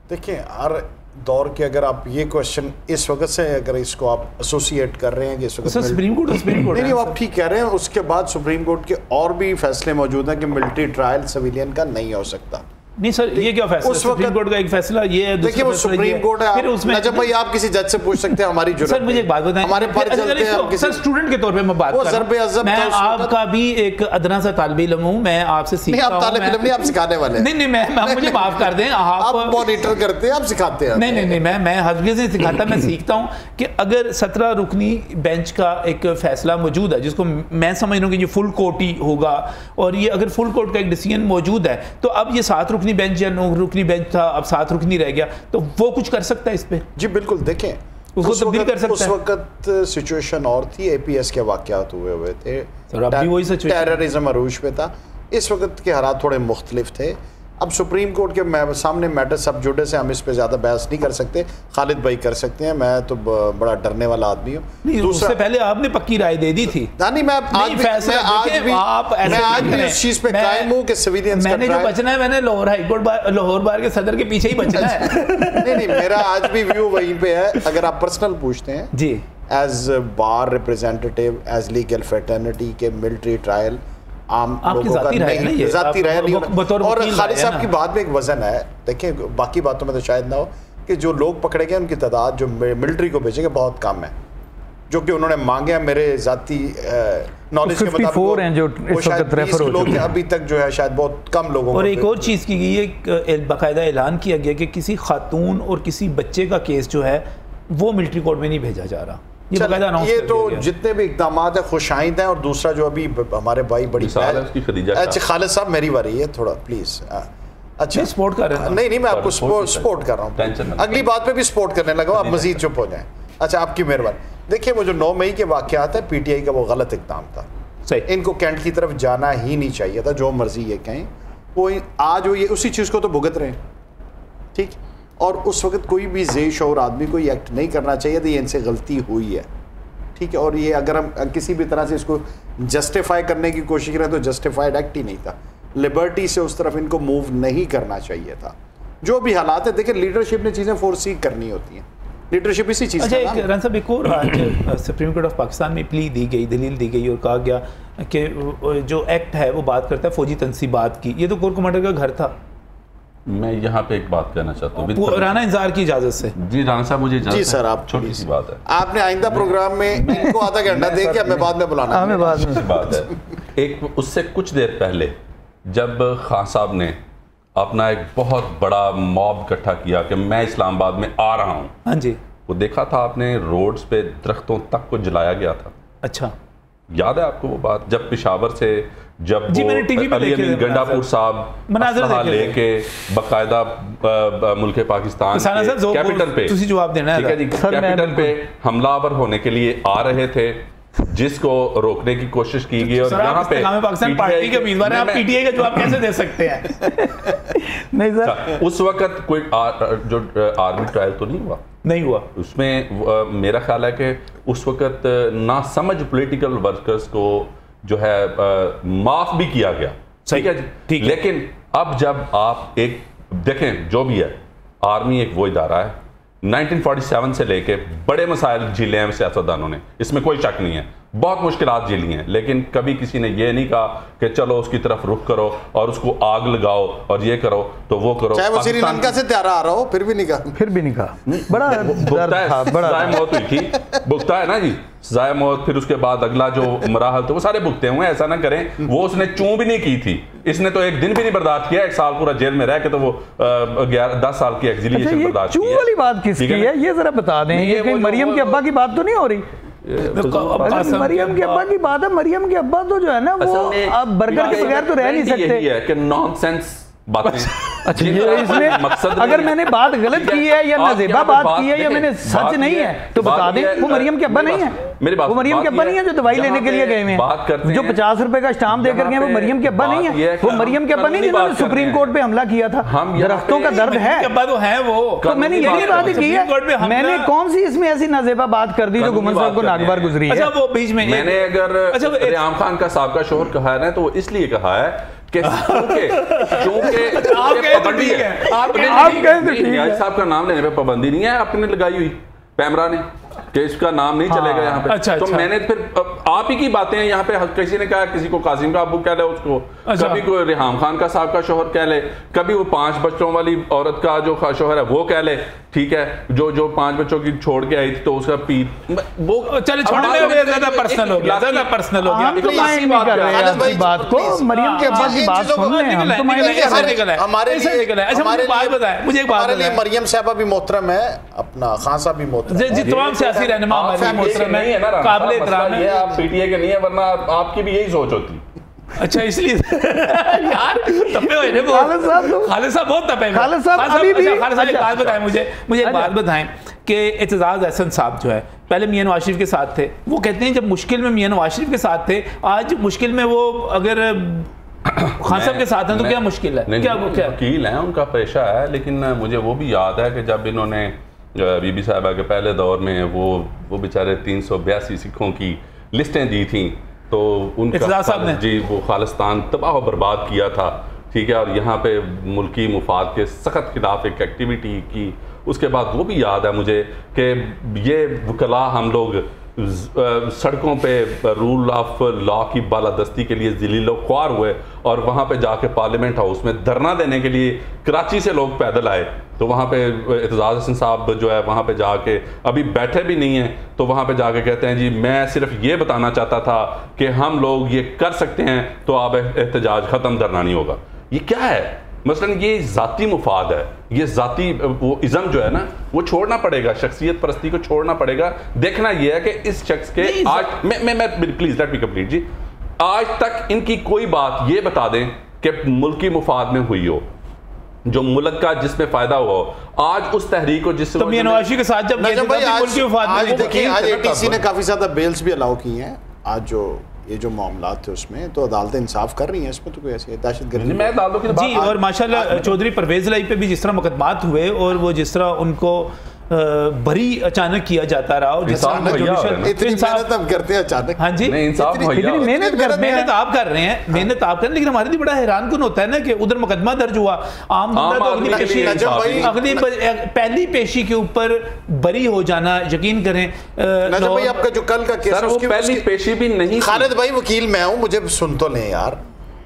देखिए हर दौर के अगर आप ये क्वेश्चन इस वक्त से अगर इसको आप एसोसिएट कर रहे हैं कि इस वक्त सुप्रीम कोर्ट नहीं, आप ठीक कह रहे हैं। उसके बाद सुप्रीम कोर्ट के और भी फैसले मौजूद हैं कि मिलिट्री ट्रायल सिविलियन का नहीं हो सकता। नहीं सर, ये क्या फैसला? उस सुप्रीम कोर्ट का एक फैसला ये है, देखिए वो सुप्रीम कोर्ट है, फिर उसमें नजब भाई आप किसी जज से पूछ सकते हैं, हमारी जरूरत सर मुझे एक बात बताएं, हमारे पास चलते हैं सर स्टूडेंट के तौर पे मैं बात कर रहा हूं, मैं आपका भी एक अदना सा तालिब इल्म हूं, मैं आपसे सीखता हूं। नहीं आप तालिब इल्म नहीं, आप सिखाने वाले। नहीं मैं मुझे माफ कर दें, आप मॉनिटर करते हैं, आप सिखाते हैं। नहीं मैं हरगिज़ नहीं सिखाता, मैं सीखता हूं कि अगर 17 रुकनी बेंच का एक फैसला मौजूद है जिसको मैं समझ रहा हूं कि ये फुल कोर्ट ही होगा, और ये अगर फुल कोर्ट का एक डिसीजन मौजूद है तो अब ये 7 रुकनी बेंच या 9 रुकनी बेंच था, अब 7 रुकनी रह गया, तो वो कुछ कर सकता है इस पे? जी बिल्कुल, देखें उसको तब्दील कर सकता है। उस वक्त सिचुएशन और थी, APS के वाक़यात हुए थे, वही सिचुएशन टेररिज्म अरूज पे था, इस वक्त के हालात थोड़े मुख्तलिफ थे। अब सुप्रीम कोर्ट के सामने मैटर सब जुड़े से हम इस पे ज़्यादा बहस नहीं कर सकते, खालिद भाई कर सकते हैं, मैं तो बड़ा डरने वाला आदमी हूँ। उससे पहले आपने पक्की राय दे दी थी। नहीं मैं आज भी उस चीज़ पे कायम हूँ कि सिविलियंस मैंने जो बचना है, मैंने लाहौर बार के सदर के पीछे ही बचना है। नहीं मेरा आज भी व्यू वहीं पे है। अगर आप पर्सनल पूछते हैं जी, एज बार रिप्रेजेंटेटिव, एज लीगल फ्रेटर्निटी के मिलिट्री ट्रायल आम लोगों का नहीं, जाती राय नहीं होना। और खालिद साहब की बात में एक वजन है, देखें बाकी बातों में तो शायद ना हो कि जो लोग पकड़े गए उनकी तादाद जो मिलिट्री को भेजेंगे बहुत कम है, जो कि उन्होंने मांगे हैं मेरे जाती नॉलेज के मुताबिक हैं जो इस वक्त रेफर हो चुके हैं अभी तक, जो है शायद बहुत कम लोगों। और एक और चीज़ की गई है, बाकायदा ऐलान किया गया कि किसी खातून और किसी बच्चे का केस जो है वो मिलिट्री कोर्ट में नहीं भेजा जा रहा। ये तो जितने भी इक़दाम है खुशाइंद हैं। और दूसरा जो अभी हमारे भाई बड़ी अच्छा खालिद साहब मेरी बारी है थोड़ा प्लीज़। अच्छा सपोर्ट कर रहे हैं? नहीं मैं आपको सपोर्ट कर रहा हूँ, अगली बात पे भी सपोर्ट करने लगा, आप मजीद चुप हो जाएं। अच्छा आपकी मेहरबानी। देखिए वो जो 9 मई के वाक़यात है, PTI का वो गलत इक़दाम था, सही, इनको कैंट की तरफ जाना ही नहीं चाहिए था, जो मर्जी ये कहें। वो आज वो ये उसी चीज़ को तो भुगत रहे हैं, ठीक। और उस वक्त कोई भी ज़ेशौर आदमी कोई एक्ट नहीं करना चाहिए था, ये इनसे गलती हुई है, ठीक है। और ये अगर हम किसी भी तरह से इसको जस्टिफाई करने की कोशिश करें तो जस्टिफाइड एक्ट ही नहीं था, लिबर्टी से उस तरफ इनको मूव नहीं करना चाहिए था। जो भी हालात है, देखिए लीडरशिप ने चीज़ें फोरसी करनी होती हैं, लीडरशिप इसी चीज़। अच्छा एक रन साहब, एक और आज सुप्रीम कोर्ट ऑफ पाकिस्तान में प्ली दी गई, दलील दी गई और कहा गया कि जो एक्ट है वो बात करता है फौजी तनसीबात की, ये तो कोर कमांडर का घर था। मैं यहाँ पे एक बात कहना चाहता हूँ राना इंतजार की इजाज़त से। जी राना साहब मुझे जी सर, आप छोटी सी बात है, आपने आइंदा प्रोग्राम में इनको आधा घंटा दे के हमें बाद में बुलाना, हमें बाद में बात है। एक उससे कुछ देर पहले जब खान साहब ने अपना एक बहुत बड़ा मॉब इकट्ठा किया कि मैं इस्लामाबाद में आ रहा हूँ, हाँ जी, वो देखा था आपने रोड्स पे दरख्तों तक को जलाया गया था। अच्छा याद है आपको वो बात, जब पेशावर से जब जी, मैंने टीवी पे देखे थे गंडापुर साहब असलहा लेके बाकायदा मुल्क पाकिस्तान कैपिटल पे जवाब देना है जी, कैपिटल पे हमलावर होने के लिए आ रहे थे, जिसको रोकने की कोशिश की गई। और यहाँ पे पाकिस्तान पार्टी के उम्मीदवार हैं, आप PTI का जवाब कैसे दे सकते हैं? नहीं सर, उस वक्त कोई जो आर्मी ट्रायल तो नहीं हुआ उसमें मेरा ख्याल है कि उस वक्त ना समझ पॉलिटिकल वर्कर्स को जो है माफ भी किया गया, ठीक है जी। लेकिन अब जब आप एक देखें, जो भी है आर्मी एक वो इदारा है, 1947 से लेके बड़े मसाइल झीले हैं सियासतदानों ने, इसमें कोई शक नहीं है, बहुत मुश्किलात झेली हैं, लेकिन कभी किसी ने ये नहीं कहा कि चलो उसकी तरफ रुख करो और उसको आग लगाओ और ये करो तो वो करो। चाहे वो श्रीलंका से त्यारा आ रहा हो, फिर भी नहीं कहा, बड़ा सजाए मौत हुई थी, भुगता है ना जी, सजाए मौत, फिर उसके बाद अगला जो मराहल थे वो सारे भुगते हुए, ऐसा ना करें। वो उसने चूं भी नहीं की थी, इसने तो एक दिन भी नहीं बर्दाश्त किया, 1 साल पूरा जेल में रह के तो वो 10 साल की एक्सिलिएशन बर्दाश्त की है। वाली बात किसकी है ये जरा बता दें, ये कहीं मरियम के अब्बा की बात तो नहीं हो रही? मरियम के अब्बा की बात है, मरियम के अब्बा तो जो है ना वो अब बर्गर के बगैर तो रह नहीं सकते। यही है कि नॉनसेंस बातें। अच्छा ये इसमें मकसद अगर मैंने बात गलत की है या नज़ेबा बात की है या मैंने सच नहीं है तो बता दें, वो मरियम के अब्बा नहीं है, मेरी बात, वो मरियम के अब्बा नहीं है जो दवाई लेने के लिए गए हैं, जो 50 रुपए का स्टाम्प देकर गए, वो मरियम के अब्बा नहीं है, वो मरियम के अब्बा नहीं जिन्होंने सुप्रीम कोर्ट पे हमला किया था। दरख्तों का दर्द है तो मैंने यही बात की है, मैंने कौन सी इसमें ऐसी नज़ेबा बात कर दी जो गुमन साहब को नागवार गुजरी है। वो बीच में मैंने अगर रियाम खान का साहब का शोहर कहा है तो वो इसलिए कहा है कि पाबंदी है, साहब का नाम लेने पे पाबंदी नहीं है, आपने लगाई हुई पैमरा ने, कि इसका नाम नहीं चलेगा यहाँ पे। अच्छा, तो अच्छा। मैंने फिर आप ही की बातें हैं यहाँ पे, किसी ने कहा किसी को कासिम का अबू कह ले उसको, अच्छा। कभी कोई रिहाम खान का साहब का शोहर कह ले, कभी वो 5 बच्चों वाली औरत का जो शोहर है वो कह ले, ठीक है, जो 5 बच्चों की छोड़ के आई थी तो उसका पीर वो चलो छोड़ दे, ज्यादा पर्सनल हो गया, ज्यादा पर्सनल हो गया। हम तो माइंड नहीं कर रहे हैं खालिद भाई, आपकी बात को, प्लीज। मरियम के अब्बा की बात सुन रहे हैं हम, तो माइंड नहीं कर रहे। हमारे लिए मरियम साहबा भी मोहतरम है, अपना खान साहब भी मोहतरम है। जी तमाम सियासी रहनुमा हमारे मोहतरम है, काबिल एहतराम है। आप पीटीए के नहीं है, वरना आपकी भी यही सोच होती। अच्छा इसलिए यार तपे हुए हैं खालिद साहब बहुत तपे हुए। खालिद साहब अभी भी खालिद साहब एक बात बताएं मुझे एक बात बताएं कि एतजाज़ अहसन साहब जो है पहले मियां नवाज शरीफ के साथ थे, वो कहते हैं जब मुश्किल में मियां नवाज शरीफ के साथ थे, आज मुश्किल में वो अगर खान साहब के साथ हैं तो क्या मुश्किल है? क्या वकील हैं, उनका पेशा है, लेकिन मुझे वो भी याद है कि जब इन्होंने बीबी साहिबा के पहले दौर में वो बेचारे 382 सिखों की लिस्टें दी थी, तो उनका जी वो खालिस्तान तबाह बर्बाद किया था, ठीक है, और यहाँ पे मुल्की मुफाद के सख्त खिलाफ एक एक्टिविटी की। उसके बाद वो भी याद है मुझे कि ये वकला हम लोग सड़कों पे रूल ऑफ लॉ की बालादस्ती के लिए ज़लीलो ख्वार हुए, और वहाँ पे जाके पार्लियामेंट हाउस में धरना देने के लिए कराची से लोग पैदल आए, तो वहाँ पे एतजाज़ अहसन साहब जो है वहाँ पे जाके अभी बैठे भी नहीं हैं, तो वहाँ पे जाके कहते हैं जी मैं सिर्फ ये बताना चाहता था कि हम लोग ये कर सकते हैं, तो अब एहतजाज ख़त्म, धरना नहीं होगा। ये क्या है? मसलन ये ज़ाती मुफाद है, ये ज़ाती वो इज़म जो है ना वो छोड़ना पड़ेगा, शख्सियत परस्ती को छोड़ना पड़ेगा। देखना ये है कि इस शख्स के आज मैं प्लीज़ लेट मी कंप्लीट जी, आज तक इनकी कोई बात ये बता दें कि मुल्की मुफाद में हुई हो, जो मुल्क का जिसमें फायदा हुआ हो, आज उस तहरीक को जिस मियां नवाज शरीफ के साथ जब आज देखिए आज एटीसी ने काफ़ी ज़्यादा बेल्स भी अलाउ की हैं। आज ये जो मामला थे उसमें तो अदालतें इंसाफ कर रही हैं, इसमें तो कोई ऐसी दहशतगर्दी मैं डाल दूं जी। और माशाल्लाह चौधरी परवेज लाई पे भी जिस तरह मुकदमात हुए और वो जिस तरह उनको बरी अचानक किया जाता रहा, और इतनी मेहनत हम करते हैं अचानक। हाँ जी, मेहनत आप कर रहे हैं, मेहनत आप कर रहे हैं, लेकिन हमारे लिए बड़ा हैरान कुन होता है ना कि उधर मुकदमा दर्ज हुआ, आम अगली पहली पेशी के ऊपर बरी हो जाना, यकीन करें भाई आपका जो कल का केस उसकी पहली पेशी भी नहीं। खालिद भाई वकील मैं हूं, मुझे सुन तो लें यार,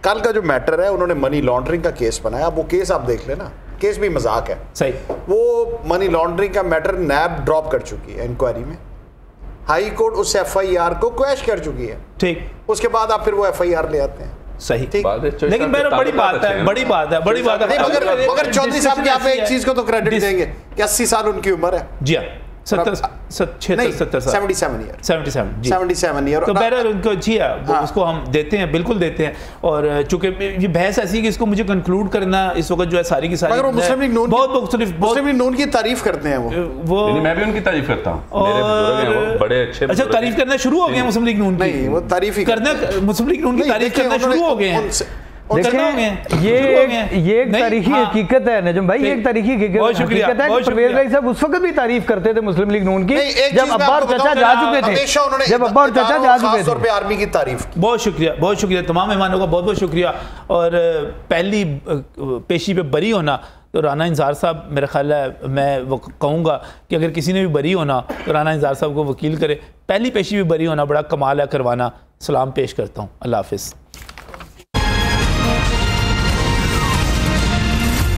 कल का जो मैटर है उन्होंने मनी लॉन्ड्रिंग का केस बनाया, वो केस आप देख लेना, केस भी मजाक है सही। वो मनी लॉन्ड्रिंग का मैटर नैब ड्रॉप कर चुकी है इंक्वायरी में, हाई कोर्ट उस एफआईआर को क्वैश कर चुकी है, ठीक, उसके बाद आप फिर वो एफआईआर ले आते हैं, सही ठीक। लेकिन बड़ी बात है मगर चौधरी साहब की आप एक चीज को तो क्रेडिट देंगे कि 80 साल उनकी उम्र है। जी हाँ, 77 ईयर। तो बहरहाल उनको जी हाँ, उसको हम देते हैं, बिल्कुल देते हैं। और चूंकि ये बहस ऐसी कि इसको मुझे कंक्लूड करना इस वक्त जो है सारी की सारी मुस्लिम लीग नून की तारीफ करते हैं वो मैं भी उनकी तारीफ करता हूँ, बड़े अच्छे। अच्छा, तारीफ करना शुरू हो गए मुस्लिम लीग नून की? नहीं, वो तारीफ ही करना, मुस्लिम लीग नून की तारीफ करना शुरू हो गए हैं। देखें ये एक तारीखी हकीकत है नजम भाई, एक तारीखी हकीकत है कि परवेज भाई साहब उस वक्त भी तारीफ करते थे मुस्लिम लीग नून की जब अब्बा और चाचा जा चुके थे, जब अब्बा और चाचा जा चुके थे। आर्मी की तारीफ। बहुत शुक्रिया तमाम मेहमानों का, बहुत बहुत शुक्रिया। और पहली पेशी पे बरी होना तो राना इंजार साहब, मेरा ख्याल है मैं वो कहूँगा कि अगर किसी ने भी बरी होना तो राना इंजार साहब को वकील करे। पहली पेशी पे बरी होना बड़ा कमाल है करवाना। सलाम पेश करता हूँ, अल्लाह हाफिज़।